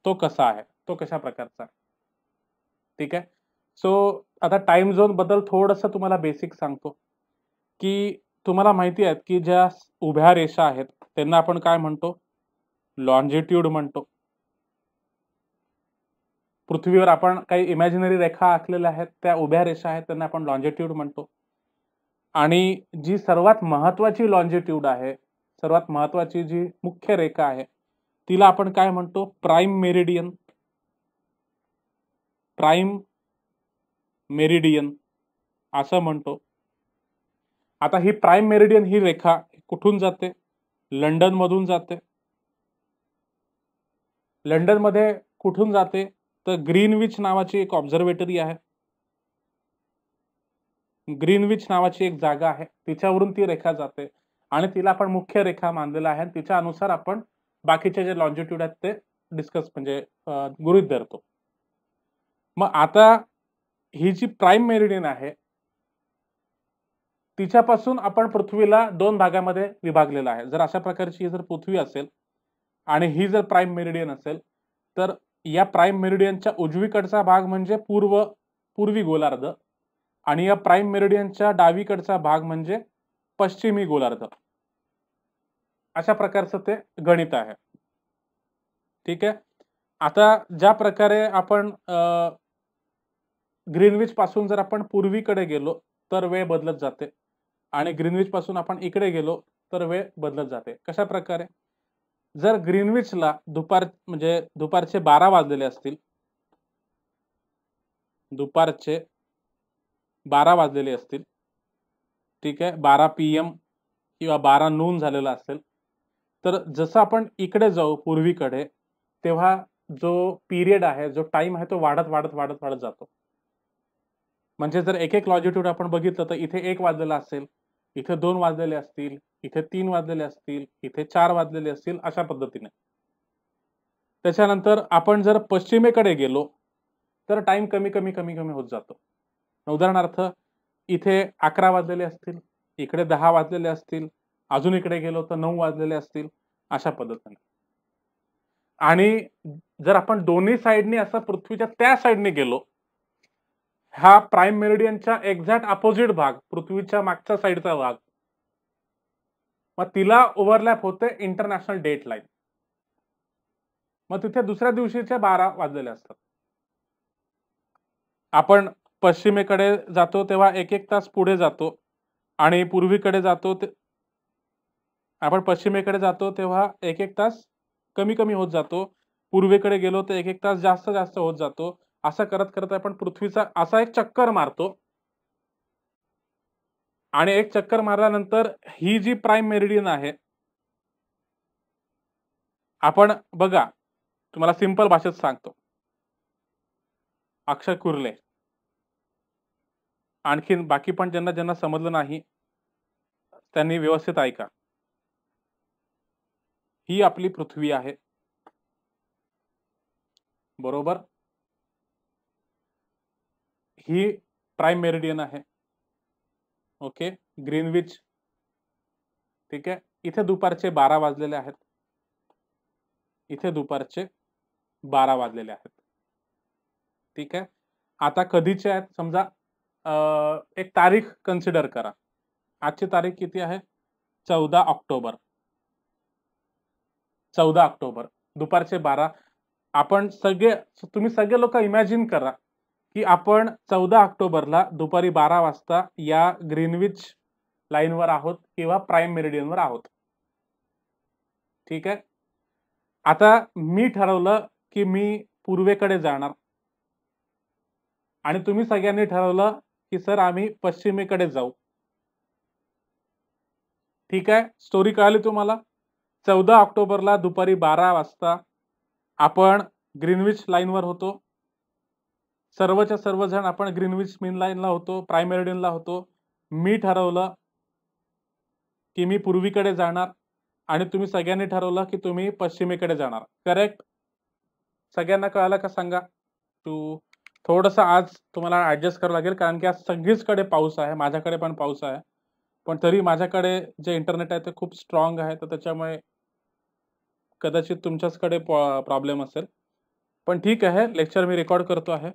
तो कसा आहे? तो कशा प्रकारचा आहे? ठीक आहे. सो आता टाईम झोन बद्दल थोडंसं तुम्हाला बेसिक सांगतो, की तुम्हाला माहिती आहे, की ज्या उभ्या रेषा आहेत, त्यांना आपण काय म्हणतो? लॉन्जिट्यूड म्हणतो. पृथ्वीवर आपण काही इमॅजिनरी रेखा आखलेल्या आहेत, त्या उभ्या रेषा आहेत, त्यांना आपण लॉन्जिट्यूड म्हणतो. आणि जी सर्वात महत्त्वाची लॉन्जिट्यूड आहे, सर्वात महत्त्वाची जी मुख्य रेखा आहे, तिला आपण काय म्हणतो? Prime meridian. प्राईम मेरिडियन असं म्हणतो. आता ही प्राईम मेरिडियन ही रेखा कुठून जाते? लंडनमधून जाते. लंडनमध्ये कुठून जाते? तर ग्रीनविच नावाची एक ऑब्झर्वेटरी आहे. ग्रीनविच नावाची एक जागा आहे. तिच्यावरून ती रेखा जाते आणि तिला आपण मुख्य रेखा मानलेलं आहे आणि तिच्या अनुसार आपण बाकीचे जे लॉन्जिट्यूड आहेत ते डिस्कस म्हणजे गृहीत धरतो. मग आता ही जी प्राईम मेरिडियन आहे, तिच्यापासून आपण पृथ्वीला 2 भागामध्ये विभागलेलं आहे. जर अशा प्रकारची जर पृथ्वी असेल आणि ही जर प्राईम मेरिडियन असेल, तर या प्राईम मेरिडियनच्या उजवीकडचा भाग म्हणजे पूर्वी गोलार्ध आणि या प्राईम मेरिडियनच्या डावीकडचा भाग म्हणजे पश्चिमी गोलार्ध. अशा प्रकारचं ते गणित आहे. ठीक आहे. आता ज्या प्रकारे आपण ग्रीनविच पासून जर आपण पूर्वीकडे गेलो, तर वेळ बदलत जाते आणि ग्रीनविच पासून आपण इकडे गेलो, तर वेळ बदलत जाते. कशा प्रकारे? जर ग्रीनविचला म्हणजे दुपारचे 12 वाजलेले असतील, दुपारचे 12 वाजलेले असतील, ठीक आहे, 12 PM किंवा 12 नून झालेला असेल, तर जसं आपण इकडे जाऊ पूर्वीकडे, तेव्हा जो पिरियड आहे, जो टाइम आहे, तो वाढत, वाढत, वाढत, वाढत जातो. म्हणजे जर एक लॉजिट्यूड आपण बघितलं तर इथे 1 वाजलेला असेल, इथे 2 वाजलेले असतील, इथे 3 वाजलेले असतील, इथे 4 वाजलेले असतील, अशा पद्धतीने. त्याच्यानंतर आपण जर पश्चिमेकडे गेलो, तर टाइम कमी, कमी, कमी, कमी होत जातो. उदाहरणार्थ इथे 11 वाजलेले असतील, इकडे 10 वाजलेले असतील, अजून इकडे गेलो तर 9 वाजलेले असतील, अशा पद्धतीने. आणि जर आपण दोन्ही साइडनी असं पृथ्वीच्या त्या साइडने गेलो, हा प्राइम मेरिडियनच्या एक्झॅक्ट अपोजिट भाग, पृथ्वीच्या मागच्या साइडचा भाग, मग तिला ओव्हरलॅप होते इंटरनॅशनल डेट लाईन. मग तिथे दुसऱ्या दिवशीचे 12 वाजलेले असतात. आपण पश्चिमेकडे जातो तेव्हा एक तास पुढे जातो आणि पूर्वीकडे जातो आपण पश्चिमेकडे जातो तेव्हा एक तास कमी कमी होत जातो. पूर्वेकडे गेलो तर एक तास जास्त जास्त होत जातो. असं करत करत आपण पृथ्वीचा असा एक चक्कर मारतो आणि एक चक्कर मारल्यानंतर ही जी प्राइम मेरिडियन आहे, आपण बघा, तुम्हाला सिंपल भाषेत सांगतो. अक्षय कुर्ले, आणखीन बाकी पण ज्यांना ज्यांना समजलं नाही त्यांनी व्यवस्थित ऐका. ही आपली पृथ्वी आहे, बरोबर. ही प्राइम मेरिडियन आहे, ओके, ग्रीनविच, ठीक आहे. इथे दुपारचे 12 वाजलेले आहेत, इथे दुपारचे 12 वाजलेले आहेत, ठीक आहे. आता कधीचे आहेत समजा, एक तारीख कन्सिडर करा. आजची तारीख किती आहे? 14 ऑक्टोबर. 14 ऑक्टोबर दुपारचे 12. आपण तुम्ही सगळे लोक इमॅजिन करा की आपण 14 ऑक्टोबरला दुपारी 12 वाजता या ग्रीनविच लाईनवर आहोत किंवा प्राइम मेरिडियनवर आहोत, ठीक आहे. आता मी ठरवलं की मी पूर्वेकडे जाणार आणि तुम्ही सगळ्यांनी ठरवलं की सर आम्ही पश्चिमेकडे जाऊ, ठीक आहे. स्टोरी कळाली तुम्हाला? 14 ऑक्टोबरला दुपारी 12 वाजता आपण ग्रीनविच लाईनवर होतो. सर्वच्या सर्वजण आपण ग्रीनविच मीन लाईनला होतो, प्राइम मेरिडियनला होतो. मी ठरवलं की मी पूर्वीकडे जाणार आणि तुम्ही सगळ्यांनी ठरवलं की तुम्ही पश्चिमेकडे जाणार, करेक्ट? सगळ्यांना कळालं का सांगा? थोडंसं आज तुम्हाला ऍडजस्ट करावं लागेल कारण की आज सगळीचकडे पाऊस आहे, माझ्याकडे पण पाऊस आहे. पण तरी माझ्याकडे जे इंटरनेट आहे ते खूप स्ट्रॉंग आहे, तर त्याच्यामुळे कदाचित तुमच्याचकडे प्रॉब्लेम असेल. पण ठीक आहे, लेक्चर मी रेकॉर्ड करतो आहे.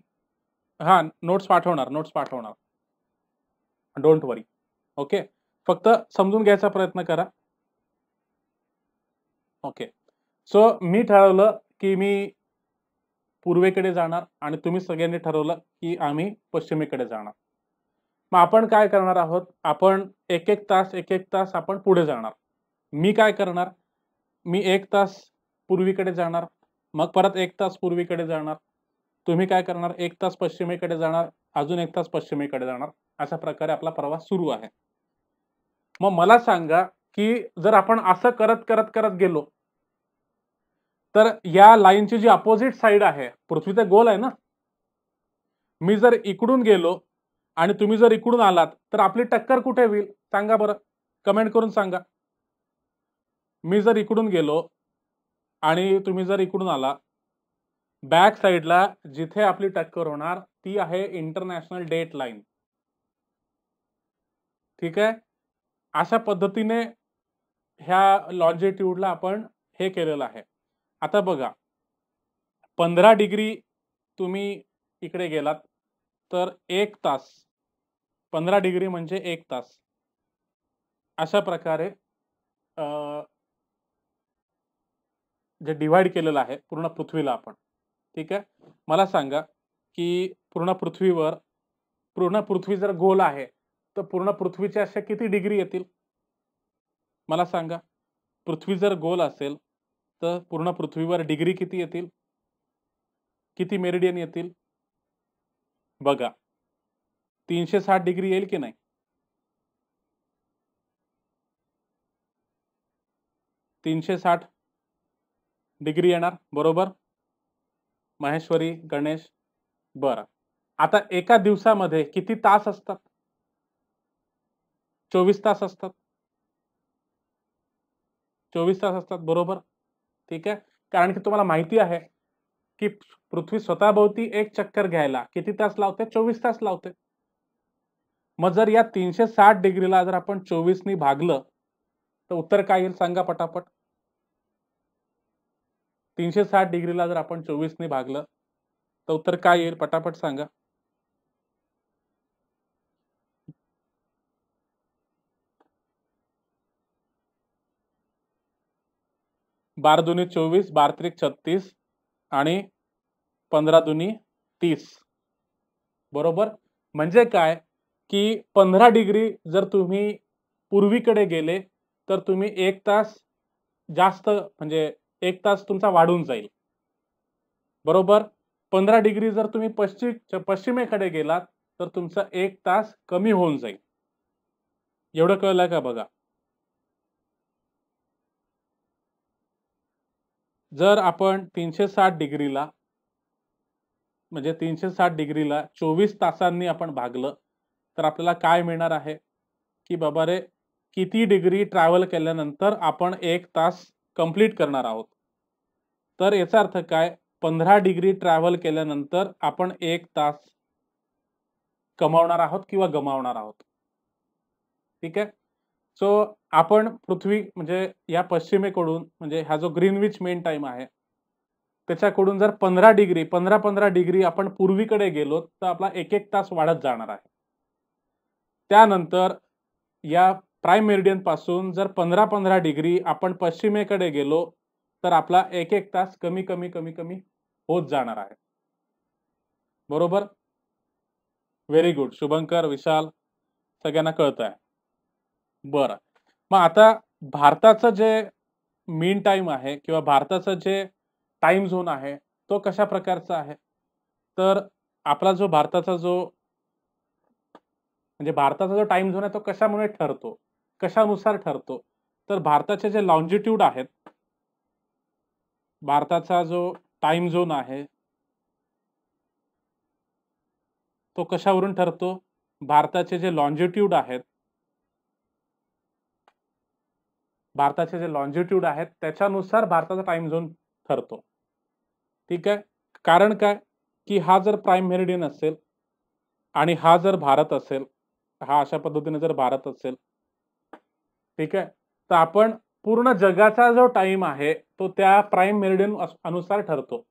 हां, नोट्स पाठवणार. Don't worry. ओके. फक्त समजून घ्यायचा प्रयत्न करा. ओके. सो मी ठरवलं की मी पूर्वेकडे जाणार आणि तुम्ही सगळ्यांनी ठरवलं की आम्ही पश्चिमेकडे जाणार. मग आपण काय करणार आहोत? आपण एक तास आपण पुढे जाणार. मी काय करणार? मी 1 तास पूर्वीकडे जाणार, मग परत 1 तास पूर्वीकडे जाणार. तुम्ही काय करणार? 1 तास पश्चिमेकडे जाणार, अजून 1 तास पश्चिमेकडे जाणार. अशा प्रकारे आपला प्रवास सुरू आहे. मग मला सांगा की जर आपण असं करत करत करत गेलो तर या लाईनची जी अपोजिट साइड आहे, पृथ्वीचा गोल आहे ना, मी जर इकडून गेलो आणि तुम्ही जर इकडून आलात तर आपली टक्कर कुठे होईल सांगा बरं, कमेंट करून सांगा. मी जर इकडून गेलो आणि तुम्ही जर इकडून आला, बॅक साइडला जिथे आपली टक्कर होणार ती आहे इंटरनॅशनल डेट लाईन, ठीक आहे. अशा पद्धतीने ह्या लॉन्जिट्यूडला आपण हे केलेलं आहे. आता बघा, 15 डिग्री तुम्ही इकडे गेलात तर 1 तास, 15 डिग्री म्हणजे 1 तास, अशा प्रकारे जे डिवाइड केलेलं आहे पूर्ण पृथ्वीला आपण, ठीक आहे. मला सांगा की पूर्ण पृथ्वी जर गोल आहे तर पूर्ण पृथ्वीचे असे किती डिग्री येतील? मला सांगा, पृथ्वी जर गोल असेल तर पूर्ण पृथ्वीवर डिग्री किती येतील? किती मेरिडियन येतील? बघा, 360 डिग्री येईल की नाही? 360 डिग्री येणार, बरोबर? महेश्वरी, गणेश, बरं. आता एका दिवसामध्ये किती तास असतात? 24 तास असतात. 24 तास असतात, बरोबर. ठीक आहे. कारण की तुम्हाला माहिती आहे की पृथ्वी स्वतःभोवती एक चक्कर घ्यायला किती तास लावते? 24 तास लावते. मग जर या 360 डिग्रीला जर आपण 24 नी भागलं तर उत्तर काय येईल सांगा पटापट? 360 डिग्रीला जर आपण 24 ने भागलं तर उत्तर काय येईल पटापट सांगा? 12 दुनी 24, 12 त्रिक 36 आणि 15 दुनी 30. बरोबर? म्हणजे काय की 15 डिग्री जर तुम्ही पूर्वीकडे गेले तर तुम्ही 1 तास जास्त म्हणजे 1 तास तुमचा वाढून जाईल. बरोबर? 15 डिग्री जर तुम्ही पश्चिमेकडे गेलात तर तुमचा 1 तास कमी होऊन जाईल. एवढं कळलं का बघा? जर आपण 360 डिग्रीला म्हणजे 360 डिग्रीला 24 तासांनी आपण भागलं तर आपल्याला काय मिळणार आहे की बाबा रे किती डिग्री ट्रॅव्हल केल्यानंतर आपण 1 तास कंप्लीट करणार आहोत. तर याचा अर्थ काय? 15 डिग्री ट्रॅव्हल केल्यानंतर आपण 1 तास कमावणार आहोत किंवा गमावणार आहोत. ठीक आहे. सो आपण पृथ्वी म्हणजे या पश्चिमेकडून म्हणजे हा जो ग्रीनविच मेन टाइम आहे त्याच्याकडून जर 15 डिग्री आपण पूर्वीकडे गेलो तर आपला 1-1 तास वाढत जाणार आहे. त्यानंतर या प्राइम मेरिडियन पासून जर 15 डिग्री आपण पश्चिमेकडे गेलो तर आपला 1-1 तास कमी होत जाणार आहे. बरोबर? Very good. शुभंकर, विशाल सगळ्यांना कळतंय. बरं. मग आता भारताचं जे मीन टाइम आहे किंवा भारताचं जे टाइम झोन आहे तो कशा प्रकारचा आहे? तर आपला जो भारताचा जो म्हणजे भारताचा जो टाइम झोन आहे तो कशामुळे ठरतो? कशानुसार ठरतो? तर भारताचे जे लॉन्जिट्यूड आहेत, भारताचा जो टाइम झोन आहे तो कशावरून ठरतो? भारताचे जे लॉन्जिट्यूड आहेत भारताचे जे लॉन्जिट्यूड आहेत त्याच्यानुसार भारताचा टाइम झोन ठरतो. ठीक आहे. कारण काय की हा जर प्राइम मेरिडियन असेल आणि हा जर भारत असेल, हा अशा पद्धतीने जर भारत असेल, ठीक आहे, तर आपण पूर्ण जगाचा जो टाइम आहे तो त्या प्राइम मेरिडियन अनुसार ठरतो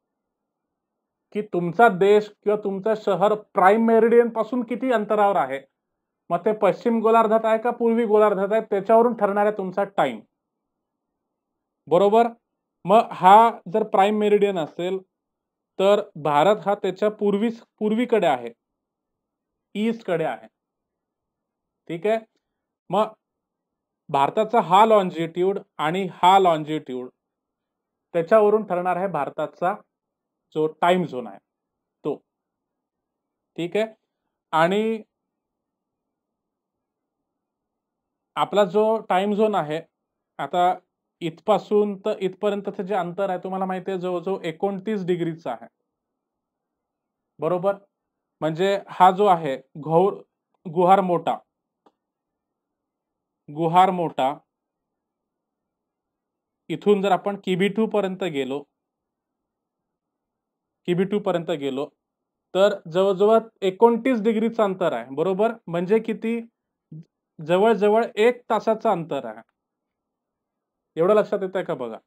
की तुमचा देश किंवा तुमचं शहर प्राइम मेरिडियन पासून किती अंतरावर आहे. मग ते पश्चिम गोलार्धात आहे का पूर्वी गोलार्धात आहे त्याच्यावरून ठरणार आहे तुमचा टाइम. बरोबर? मग हा जर प्राइम मेरिडियन असेल तर भारत हा त्याच्या पूर्वीकडे आहे, ईस्टकडे आहे. ठीक आहे. मग भारताचा हा लॉन्जिट्यूड आणि हा लॉन्जिट्यूड त्याच्यावरून ठरणार आहे भारताचा जो टाइम झोन आहे तो. ठीक आहे. आणि आपला जो टाइम झोन आहे आता इथपासून तर इथपर्यंतचं जे अंतर आहे तुम्हाला माहिती आहे जवळजवळ 29 डिग्रीचा आहे. बरोबर? म्हणजे हा जो आहे गुहार मोठा गुहार मोठा इथून जर आपण किबी2 पर्यंत गेलो किबी2 पर्यंत गेलो तर जवळजवळ 29 डिग्रीचं अंतर आहे. बरोबर? म्हणजे किती? जवळ 1 तासाचं अंतर आहे. एवढं लक्षात येतंय का बघा?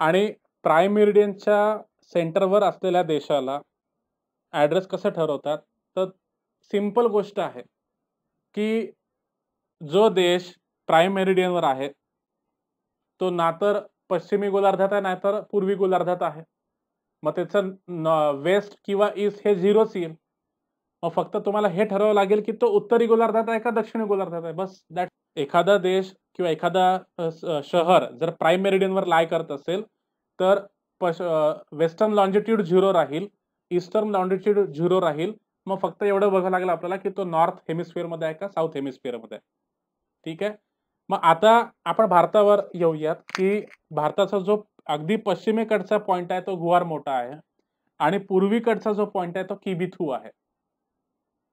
आणि प्राइम मेरिडियनच्या सेंटरवर असलेल्या देशाला ॲड्रेस कसं ठरवतात? तर सिंपल गोष्ट आहे, की जो देश प्राइम मेरिडियनवर आहे, तो ना तर पश्चिमी गोलार्धात आहे, नाहीतर पूर्वी गोलार्धात आहे. मग त्याचं वेस्ट किंवा ईस्ट हे 0च येईल. मग फक्त तुम्हाला हे ठरवावं लागेल, की तो उत्तरी गोलार्धात आहे का दक्षिणी गोलार्धात आहे? बस एखादा देश किंवा एखादा शहर जर प्राईम मेरिडियनवर लाय करत असेल तर वेस्टर्न लॉन्जिट्यूड 0 राहील, ईस्टर्न लॉन्जिट्यूड 0 राहील. मग फक्त एवढं बघावं लागेल आपल्याला की तो नॉर्थ हेमिस्फिअर मध्ये आहे का साऊथ हेमिस्फिअर मध्ये आहे. ठीक आहे. मग आता आपण भारतावर येऊयात की भारताचा जो अगदी पश्चिमेकडचा पॉइंट आहे तो गुवार मोठा आहे आणि पूर्वीकडचा जो पॉइंट आहे तो किबिथू आहे.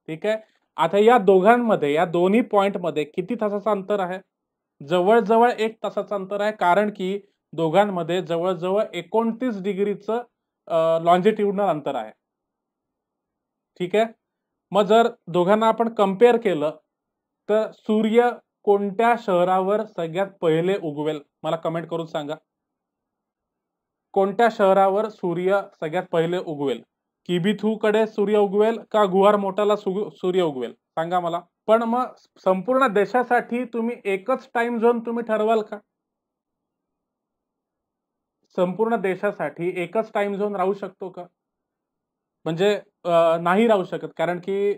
ठीक आहे. आता या दोघांमध्ये या दोन्ही पॉइंट मध्ये किती तासाचं अंतर आहे? जवळजवळ 1 तासाचं अंतर आहे, कारण की दोघांमध्ये जवळजवळ 29 डिग्रीचं लॉन्जिट्यूडनल अंतर आहे. ठीक आहे. मग जर दोघांना आपण कम्पेअर केलं तर सूर्य कोणत्या शहरावर सगळ्यात पहिले उगवेल? मला कमेंट करून सांगा. कोणत्या शहरावर सूर्य सगळ्यात पहिले उगवेल? किबिथू कडे सूर्य उगवेल का गुवार मोठाला सूर्य उगवेल? सांगा मला. पण मग संपूर्ण देशासाठी तुम्ही एकच टाइम झोन तुम्ही ठरवाल का? संपूर्ण देशासाठी एकच टाइम झोन राहू शकतो का? म्हणजे नाही राहू शकत, कारण की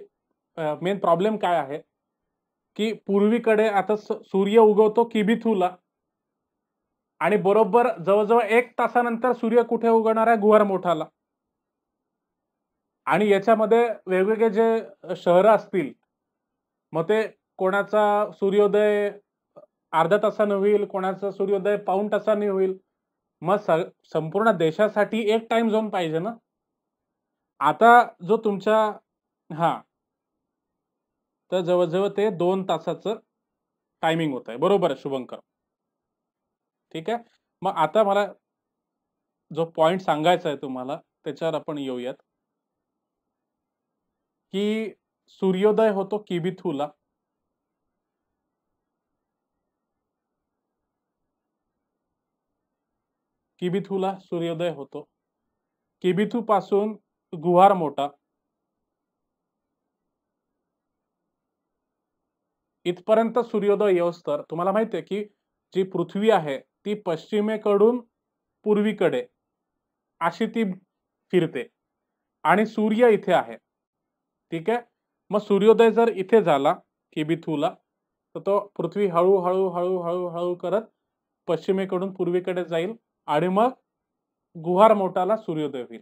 मेन प्रॉब्लेम काय आहे की पूर्वीकडे आता सूर्य उगवतो किबिथूला आणि बरोबर जवळजवळ 1 तासानंतर सूर्य कुठे उगवणार आहे? गुवार मोठाला. आणि याच्यामध्ये वेगवेगळे जे शहरं असतील, मग ते कोणाचा सूर्योदय अर्ध्या तासाने होईल, कोणाचा सूर्योदय पाऊण तासाने होईल. मग संपूर्ण देशासाठी एक टाइम झोन पाहिजे ना. आता जो तुमच्या हा तर जवळजवळ ते 2 तासाचं टायमिंग होत आहे. बरोबर आहे शुभंकर. ठीक आहे. मग आता मला जो पॉइंट सांगायचा आहे तुम्हाला त्याच्यावर आपण येऊयात की सूर्योदय होतो किबिथूला. किबिथूला सूर्योदय होतो. किबिथू पासून गुहार मोठा इथपर्यंत सूर्योदय येऊस्तर तुम्हाला माहिती आहे की जी पृथ्वी आहे ती पश्चिमेकडून पूर्वीकडे अशी ती फिरते आणि सूर्य इथे आहे. ठीक आहे. मग सूर्योदय जर इथे झाला किबिथूला तर तो पृथ्वी हळूहळू हळूहळू हळू करत पश्चिमेकडून पूर्वेकडे जाईल आणि मग गुहार मोठाला सूर्योदय होईल.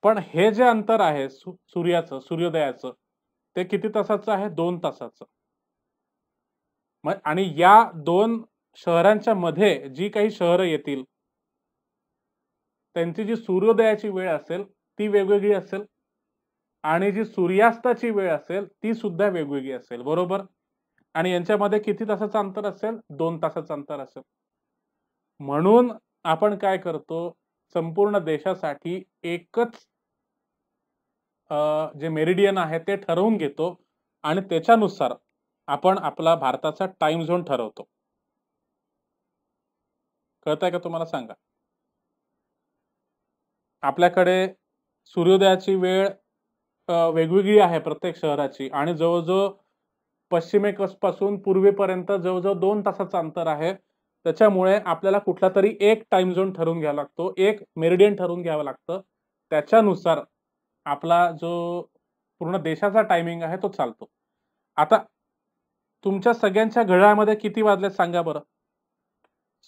पण हे जे अंतर आहे सूर्याचं सूर्योदयाचं ते किती तासाचं आहे? 2 तासाचं. मग आणि या 2 शहरांच्या मध्ये जी काही शहरं येतील त्यांची जी सूर्योदयाची वेळ असेल ती वेगवेगळी असेल आणि जी सूर्यास्ताची वेळ असेल ती सुद्धा वेगवेगळी असेल. बरोबर. आणि यांच्यामध्ये किती तासाचं अंतर असेल? 2 तासाचं अंतर असेल. म्हणून आपण काय करतो, संपूर्ण देशासाठी एकच जे मेरिडियन आहे ते ठरवून घेतो आणि त्याच्यानुसार आपण आपला भारताचा टाइम झोन ठरवतो. कळतंय का तुम्हाला? सांगा. आपल्याकडे सूर्योदयाची वेळ वेगवेगळी आहे प्रत्येक शहराची आणि जवळजवळ पश्चिमेपासून पूर्वेपर्यंत जवळजवळ 2 तासाचं अंतर आहे. त्याच्यामुळे आपल्याला कुठला तरी एक टाइम झोन ठरवून घ्यावा लागतो, एक मेरिडियन ठरवून घ्यावं लागतं. त्याच्यानुसार आपला जो पूर्ण देशाचा टायमिंग आहे तो चालतो. आता तुमच्या सगळ्यांच्या घड्याळामध्ये किती वाजले सांगा बरं?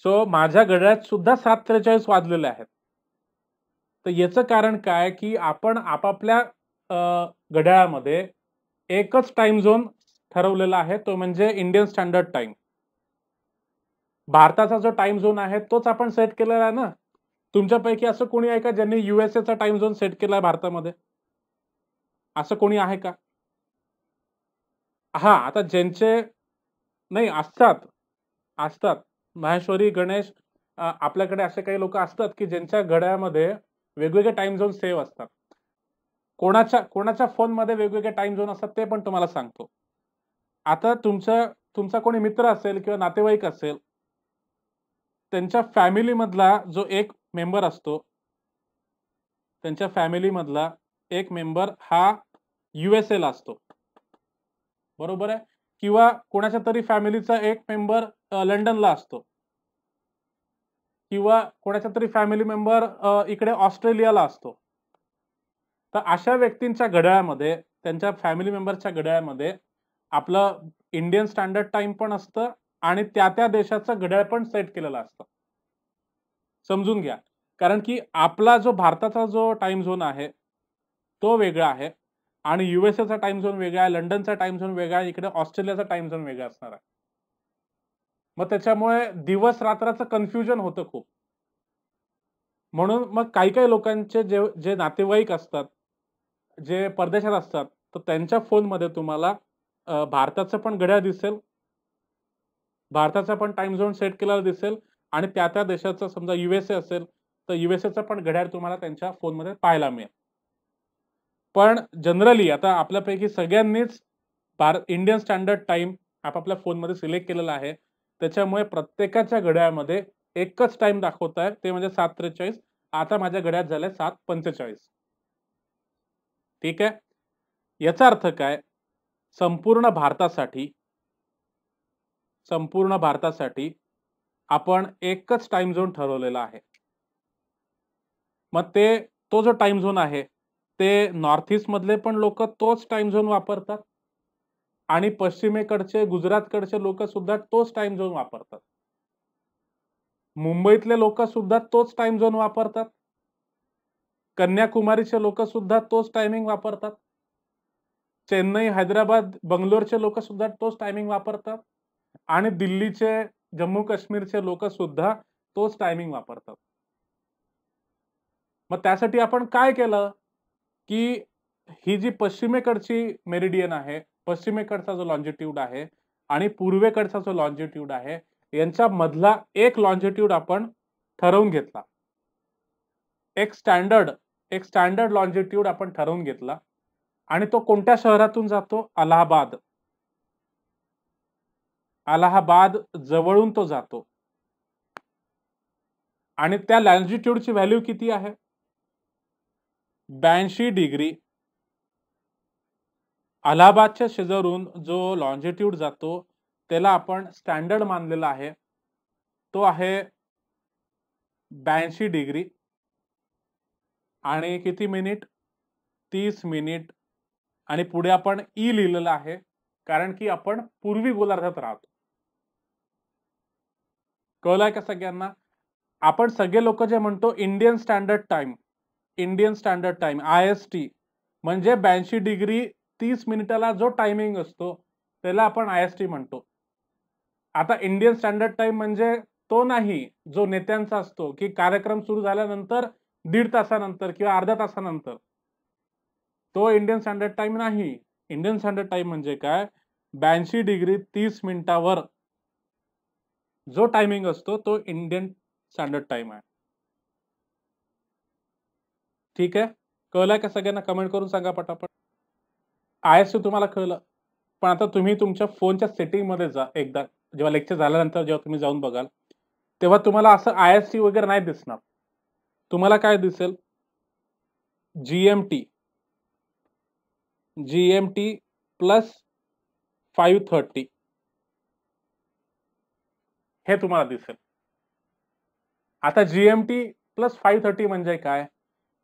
सो माझ्या घड्याळात सुद्धा 7:43 वाजलेले आहेत. तर याचं कारण काय की आपण आपापल्या घड्याळामध्ये एकच टाइम झोन ठरवलेला आहे, तो म्हणजे इंडियन स्टँडर्ड टाइम. भारताचा जो टाइम झोन आहे तोच आपण सेट केलेला आहे ना. तुमच्यापैकी असं कोणी आहे का ज्यांनी USA चा टाइम झोन सेट केलाय भारतामध्ये? असं कोणी आहे का? हा, आता ज्यांचे नाही असतात. माहेश्वरी, गणेश, आपल्याकडे असे काही लोक असतात की ज्यांच्या घड्याळामध्ये वेगवेगळे टाइम झोन सेव्ह असतात. कोणाच्या फोनमध्ये वेगवेगळे टाइम झोन असतात ते पण तुम्हाला सांगतो. आता तुमचा कोणी मित्र असेल किंवा नातेवाईक असेल, त्यांच्या फॅमिली मधला जो एक मेंबर असतो, त्यांच्या फॅमिली मधला एक मेंबर हा USA ला असतो. बरोबर आहे. किंवा कोणाच्या तरी फॅमिलीचा एक मेंबर लंडनला असतो किंवा कोणाच्या तरी फॅमिली मेंबर इकडे ऑस्ट्रेलियाला असतो. तर अशा व्यक्तींच्या घड्याळामध्ये, त्यांच्या फॅमिली मेंबरच्या घड्याळामध्ये आपलं इंडियन स्टँडर्ड टाइम पण असतं आणि त्या देशाचं घड्याळ पण सेट केलेलं असतं. समजून घ्या. कारण की आपला जो भारताचा जो टाइम झोन आहे, तो वेगळा आहे आणि यूएसएचा टाइम झोन वेगळा आहे, लंडनचा टाइम झोन वेगळा आहे, इकडे ऑस्ट्रेलियाचा टाइम झोन वेगळा असणार आहे. मग त्याच्यामुळे दिवस रात्राचं कन्फ्युजन होतं खूप. म्हणून मग काही लोकांचे जे जे नातेवाईक असतात, जे परदेशात असतात, तर त्यांच्या फोनमध्ये तुम्हाला भारताचं पण घड्याळ दिसेल, भारताचा पण टाइम झोन सेट केलेला दिसेल आणि त्या देशाचं समजा यूएसए असेल, तर यूएसएचं पण घड्याळ तुम्हाला त्यांच्या फोनमध्ये पाहायला मिळेल. पण जनरली आता आपल्यापैकी सगळ्यांनीच इंडियन स्टँडर्ड टाइम आपापल्या फोनमध्ये सिलेक्ट केलेला आहे. त्याच्यामुळे प्रत्येकाच्या घड्याळामध्ये एकच टाइम दाखवत आहे, ते म्हणजे 7:43. आता माझ्या घड्याळात झालंय 7:45. ठीक आहे. याचा अर्थ काय? संपूर्ण भारतासाठी संपूर्ण भारतासाठी आपण एकच टाइम झोन ठरवलेला आहे. मग तो जो टाइम झोन आहे, ते नॉर्थ ईस्ट मधले पण लोक तोच टाइम झोन वापरतात आणि पश्चिमेकडचे गुजरातकडचे लोक सुद्धा तोच टाइम झोन वापरतात. मुंबईतले लोक सुद्धा तोच टाइम झोन वापरतात. कन्याकुमारीचे लोक सुद्धा तोच टायमिंग वापरतात. चेन्नई, हैदराबाद, बंगलोरचे लोक सुद्धा तोच टायमिंग वापरतात आणि दिल्लीचे, जम्मू काश्मीरचे लोक सुद्धा तोच टायमिंग वापरतात. मग त्यासाठी आपण काय केलं, की ही जी पश्चिमेकडची मेरिडियन आहे, पश्चिमेकडचा जो लॉन्जिट्यूड आहे आणि पूर्वेकडचा जो लॉन्जिट्यूड आहे, यांच्या मधला एक लॉन्जिट्यूड आपण ठरवून घेतला. एक स्टँडर्ड लॉन्जिट्यूड आपण ठरवून घेतला आणि तो कोणत्या शहरातून जातो? अलाहाबाद. अलाहाबाद जवळून तो जातो आणि त्या लॉन्जिट्यूडची व्हॅल्यू किती आहे? 82 डिग्री. अलाहाबादच्या शेजारून जो लॉन्जिट्यूड जातो त्याला आपण स्टँडर्ड मानलेला आहे. तो आहे 82 डिग्री आणि किती मिनिट? 30 मिनिट आणि पुढे आपण ई लिहिलेलं आहे कारण की आपण पूर्वी गोलार्धात राहतो. कळलंय का सगळ्यांना? आपण सगळे लोक जे म्हणतो इंडियन स्टँडर्ड टाइम IST म्हणजे 82 डिग्री 30 मिनिटाला जो टायमिंग असतो त्याला आपण IST म्हणतो. आता इंडियन स्टँडर्ड टाइम म्हणजे तो नाही जो नेत्यांचा असतो की कार्यक्रम सुरू झाल्यानंतर 1.5 तासानंतर किंवा अर्ध्या तासानंतर. तो इंडियन स्टँडर्ड टाइम नाही. इंडियन स्टँडर्ड टाइम म्हणजे काय? 82 डिग्री 30 मिनिटावर जो टायमिंग असतो तो इंडियन स्टँडर्ड टाइम आहे. ठीक आहे. कळलंय का सगळ्यांना? कमेंट करून सांगा पटापट. IST तुम्हाला कळलं. पण आता तुम्ही तुमच्या फोनच्या सेटिंग मध्ये जा एकदा, जेव्हा लेक्चर झाल्यानंतर जेव्हा तुम्ही जाऊन बघाल तेव्हा तुम्हाला असं IST वगैरे नाही दिसणार. तुम्हाला काय दिसेल? GMT प्लस 5:30 हे तुम्हाला दिसेल. आता GMT प्लस 5:30 म्हणजे काय?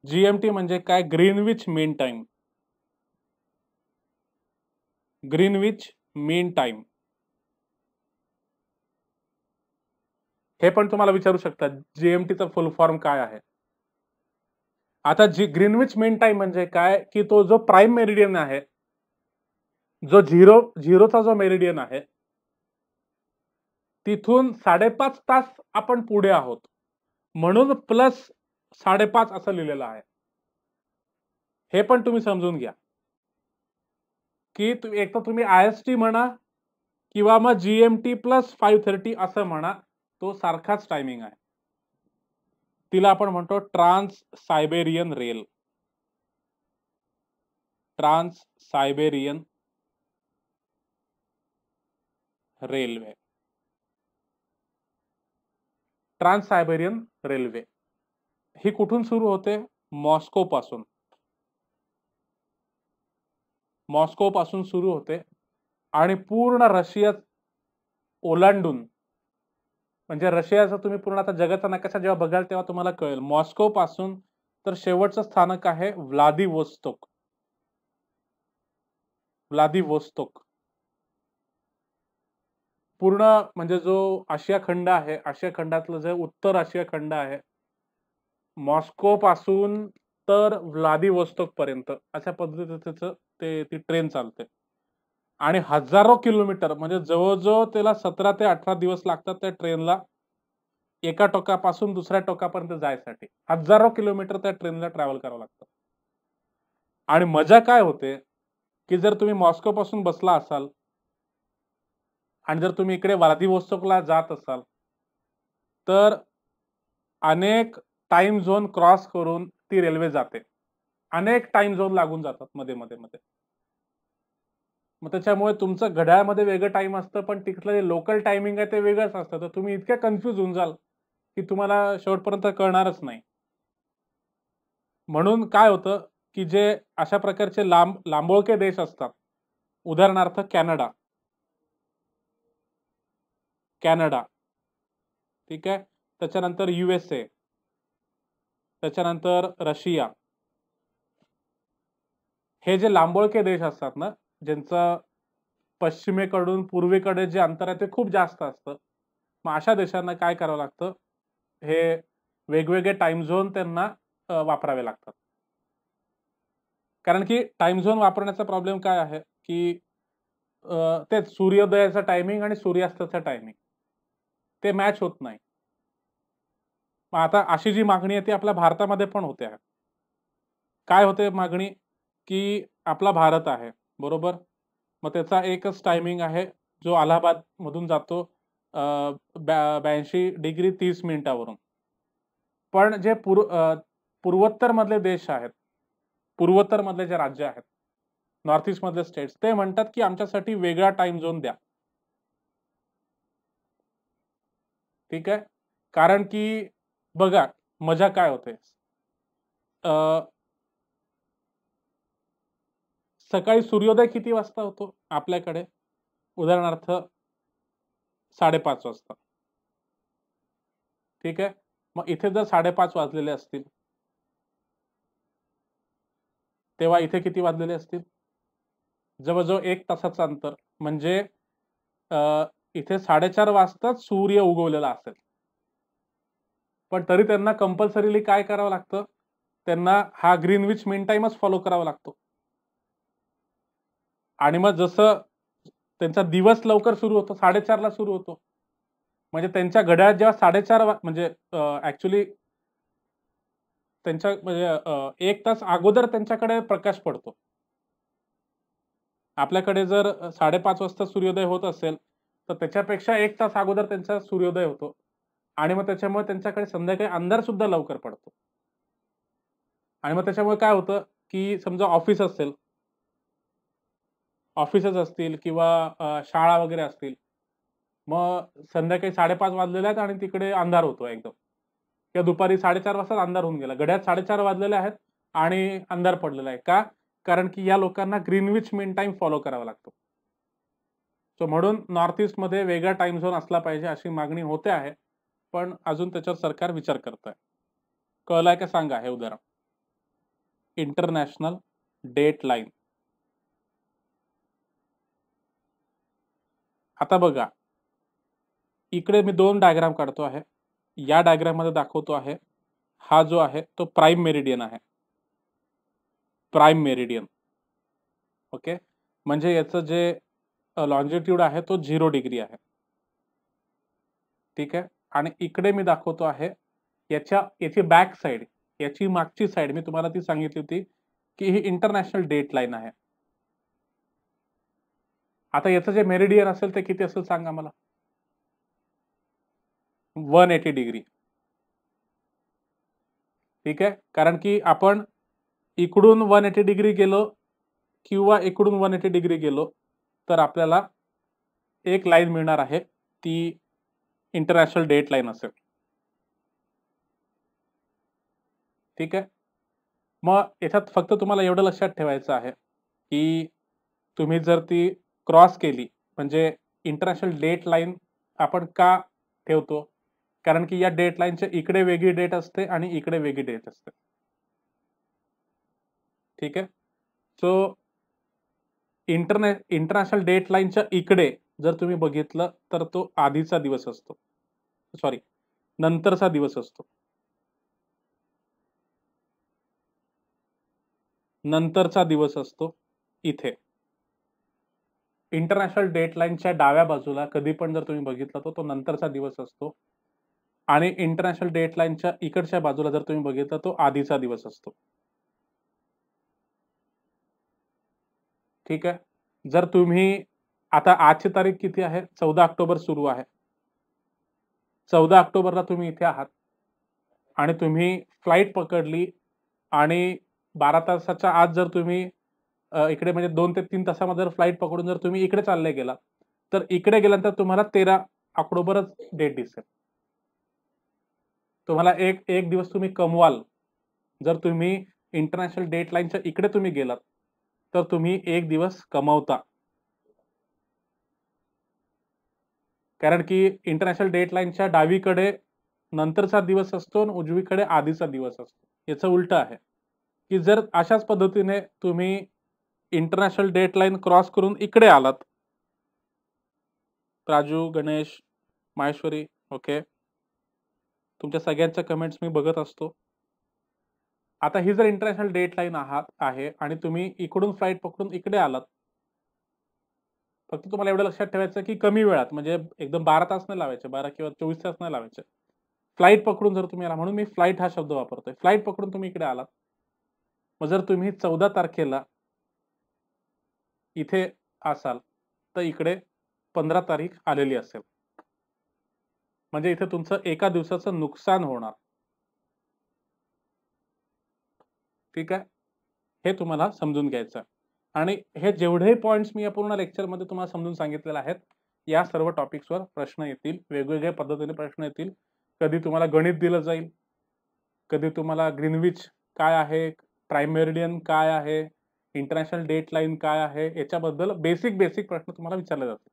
GMT म्हणजे काय? ग्रीनविच मीन टाइम. ग्रीनविच मीन टाइम हे पण तुम्हाला विचारू शकतात GMTचा फुल फॉर्म काय आहे. आता ग्रीनविच मीन टाइम म्हणजे काय? की तो जो प्राइम मेरिडियन आहे, जो झिरोचा जो मेरिडियन आहे, तिथून 5.5 तास आपण पुढे आहोत म्हणून प्लस 5.5 असं लिहिलेलं आहे. हे पण तुम्ही समजून घ्या की एक तर तुम्ही IST म्हणा किंवा मग GMT प्लस 5:30 असं म्हणा, तो सारखाच टायमिंग आहे. तिला आपण म्हणतो Trans Siberian rail. Trans Siberian railway. Trans Siberian railway ही कुठून सुरू होते? मॉस्को पासून सुरू होते आणि पूर्ण रशिया ओलांडून, म्हणजे रशियाचा तुम्ही पूर्ण आता जगाचा नकाशा जेव्हा बघाल तेव्हा तुम्हाला कळेल. मॉस्को पासून तर शेवटचं स्थानक आहे व्लादिवोस्तोक. पूर्ण म्हणजे जो आशिया खंड आहे, आशिया खंडातलं जे उत्तर आशिया खंड आहे, मॉस्को पासून तर व्लादिवोस्तोक पर्यंत अशा पद्धतीचं त्याचं ती ट्रेन चालते. आणि हजारो किलोमीटर म्हणजे जवळ-जवळ त्याला 17 ते 18 दिवस लागतात त्या ट्रेनला एका टोकापासून दुसऱ्या टोकापर्यंत जायसाठी. हजारो किलोमीटर त्या ट्रेनला ट्रॅव्हल करावं लागतं. आणि मजा काय होते, की जर तुम्ही मॉस्कोपासून बसला असाल आणि जर तुम्ही इकडे व्लादिवोस्तोकला जात असाल, तर अनेक टाईम झोन क्रॉस करून ती रेल्वे जाते. अनेक टाईम झोन लागून जातात मध्ये. मग त्याच्यामुळे तुमचं घड्याळामध्ये वेगळं टाईम असतं, पण तिथलं जे लोकल टायमिंग आहे ते वेगळंच असतं. तर तुम्ही इतके कन्फ्यूज होऊन जाल, की तुम्हाला शेवटपर्यंत कळणारच नाही. म्हणून काय होतं, की जे अशा प्रकारचे लांबोळके देश असतात, उदाहरणार्थ कॅनडा, कॅनडा, ठीक आहे. त्याच्यानंतर USA, त्याच्यानंतर रशिया. हे जे लांबोळके देश असतात ना, ज्यांचं पश्चिमेकडून पूर्वेकडे जे अंतर आहे ते खूप जास्त असतं. मग अशा देशांना काय करावं लागतं, हे वेगवेगळे टाईम झोन त्यांना वापरावे लागतात. कारण की टाईम झोन वापरण्याचा प्रॉब्लेम काय आहे, की तेच सूर्योदयाचा टायमिंग आणि सूर्यास्ताचा टायमिंग ते मॅच होत नाही. मग आता अशी जी मागणी आहे ती आपल्या भारतामध्ये पण होते आहे. काय होते मागणी, की आपला भारत आहे, बरोबर? मग त्याचा एकच टायमिंग आहे, जो अलाहाबादमधून जातो 82 डिग्री 30 मिनिटावरून. पण जे पूर्वोत्तर मधले देश आहेत, पूर्वोत्तर मधले जे राज्य आहेत, नॉर्थ ईस्ट मधले स्टेट्स ते म्हणतात, की आमच्यासाठी वेगळा टाईम झोन द्या. ठीक आहे. कारण की बघा, मजा काय होते. अ, सकाळी सूर्योदय किती वाजता होतो आपल्याकडे? उदाहरणार्थ 5:30 वाजता. ठीक आहे. मग इथे जर 5:30 वाजलेले असतील, तेव्हा इथे किती वाजलेले असतील? जवळ-जवळ 1 तासाचं अंतर. म्हणजे अ, इथे 4:30 वाजताच सूर्य उगवलेला असेल. पण तरी त्यांना कंपल्सरीली काय करावं लागतं? त्यांना हा ग्रीनविच मीन टाईमच फॉलो करावा लागतो. आणि मग जसं त्यांचा दिवस लवकर सुरू होतो, 4:30 ला सुरू होतो. म्हणजे त्यांच्या घड्याळात जेव्हा 4:30 म्हणजे ॲक्चुअली त्यांच्या म्हणजे 1 तास अगोदर त्यांच्याकडे प्रकाश पडतो. आपल्याकडे जर 5:30 वाजता सूर्योदय होत असेल, तर त्याच्यापेक्षा 1 तास अगोदर त्यांचा सूर्योदय होतो. आणि मग त्याच्यामुळे त्यांच्याकडे संध्याकाळी अंधार सुद्धा लवकर पडतो. आणि मग त्याच्यामुळे काय होतं, की समजा ऑफिसेस असतील किंवा शाळा वगैरे असतील. मग संध्याकाळी 5:30 वाजलेले आहेत आणि तिकडे अंधार होतो एकदम. किंवा दुपारी 4:30 वाजताच अंधार होऊन गेला. घड्याळात 4:30 वाजलेले आहेत आणि अंधार पडलेला आहे. का? कारण की या लोकांना ग्रीनविच मीन टाईम फॉलो करावा लागतो. सो म्हणून नॉर्थ ईस्टमध्ये वेगळा टाईम झोन असला पाहिजे अशी मागणी होते आहे. पण अजून त्याच्यावर सरकार विचार करत आहे. कळलंय का सांगा हे उदाहरण? International date line. आता बघा, इकडे मी 2 डायग्राम काढतो आहे. या डायग्राममध्ये दाखवतो आहे, हा जो आहे तो प्राईम मेरिडियन आहे. Prime meridian. ओके. म्हणजे याचं जे लॉन्जिट्यूड आहे तो 0 डिग्री आहे. ठीक आहे. आणि इकडे मी दाखवतो आहे, याची बॅक साइड, याची मागची साइड मी तुम्हाला ती सांगितली होती, की ही इंटरनॅशनल डेट लाईन आहे. आता याचं जे मेरिडियन असेल ते किती असेल सांगा मला? 180 डिग्री. ठीक आहे. कारण की आपण इकडून 180 डिग्री गेलो किंवा इकडून 180 डिग्री गेलो, तर आपल्याला एक लाईन मिळणार आहे. ती इंटरनॅशनल डेट लाईन असेल. ठीक आहे. मग याच्यात फक्त तुम्हाला एवढं लक्षात ठेवायचं आहे, की तुम्ही जर ती क्रॉस केली, म्हणजे इंटरनॅशनल डेट लाईन आपण का ठेवतो? कारण की या डेट लाईनच्या इकडे वेगळी डेट असते आणि इकडे वेगळी डेट असते. ठीक आहे. सो इंटरनॅशनल डेट लाईनच्या इकडे जर तुम्ही बघितलं तर तो आधीचा दिवस असतो, सॉरी नंतरचा दिवस असतो. नंतरचा दिवस असतो इथे. इंटरनॅशनल डेटलाईनच्या डाव्या बाजूला कधी पण जर तुम्ही बघितला तर तो नंतरचा दिवस असतो आणि इंटरनॅशनल डेटलाईनच्या इकडच्या बाजूला जर तुम्ही बघितला तो आधीचा दिवस असतो. ठीक आहे. जर तुम्ही आता आजची तारीख किती आहे? 14 ऑक्टोबर सुरू आहे. 14 ऑक्टोबरला तुम्ही इथे आहात आणि तुम्ही फ्लाइट पकडली आणि 12 तासाच्या आत जर तुम्ही इकडे म्हणजे 2 ते 3 तासामध्ये जर फ्लाइट पकडून जर तुम्ही इकडे चालले गेलात, तर इकडे गेल्यानंतर तुम्हाला 13 ऑक्टोबरच डेट दिसेल. तुम्हाला एक दिवस तुम्ही कमवाल. जर तुम्ही इंटरनॅशनल डेटलाईनच्या इकडे तुम्ही गेलात, तर तुम्ही एक दिवस कमवता. कारण की इंटरनॅशनल डेटलाईनच्या डावीकडे नंतरचा दिवस असतो आणि उजवीकडे आधीचा दिवस असतो. याचं उलटं आहे, की जर अशाच पद्धतीने तुम्ही इंटरनॅशनल डेटलाईन क्रॉस करून इकडे आलात. राजू, गणेश, माहेश्वरी, ओके. तुमच्या सगळ्यांच्या कमेंट्स मी बघत असतो. आता ही जर इंटरनॅशनल डेटलाईन आहे आणि तुम्ही इकडून फ्लाइट पकडून इकडे आलात. फक्त तुम्हाला एवढं लक्षात ठेवायचं की कमी वेळात म्हणजे एकदम 12 तास नाही लावायचे, 12 किंवा 24 तास नाही लावायचे. फ्लाइट पकडून जर तुम्ही आला, म्हणून मी फ्लाइट हा शब्द वापरतोय. फ्लाइट पकडून तुम्ही इकडे आलात. मग जर तुम्ही 14 तारखेला इथे असाल, तर इकडे 15 तारीख आलेली असेल. म्हणजे इथे तुमचं एका दिवसाचं नुकसान होणार. ठीक आहे? हे तुम्हाला समजून घ्यायचं आहे. आणि हे जेवढेही पॉइंट्स मी या पूर्ण लेक्चरमध्ये तुम्हाला समजून सांगितलेले आहेत, या सर्व टॉपिक्सवर प्रश्न येतील. वेगवेगळ्या पद्धतीने प्रश्न येतील. कधी तुम्हाला गणित दिलं जाईल, कधी तुम्हाला ग्रीनविच काय आहे, प्राइम मेरिडियन काय आहे, इंटरनॅशनल डेटलाईन काय आहे, याच्याबद्दल बेसिक प्रश्न तुम्हाला विचारले जातील.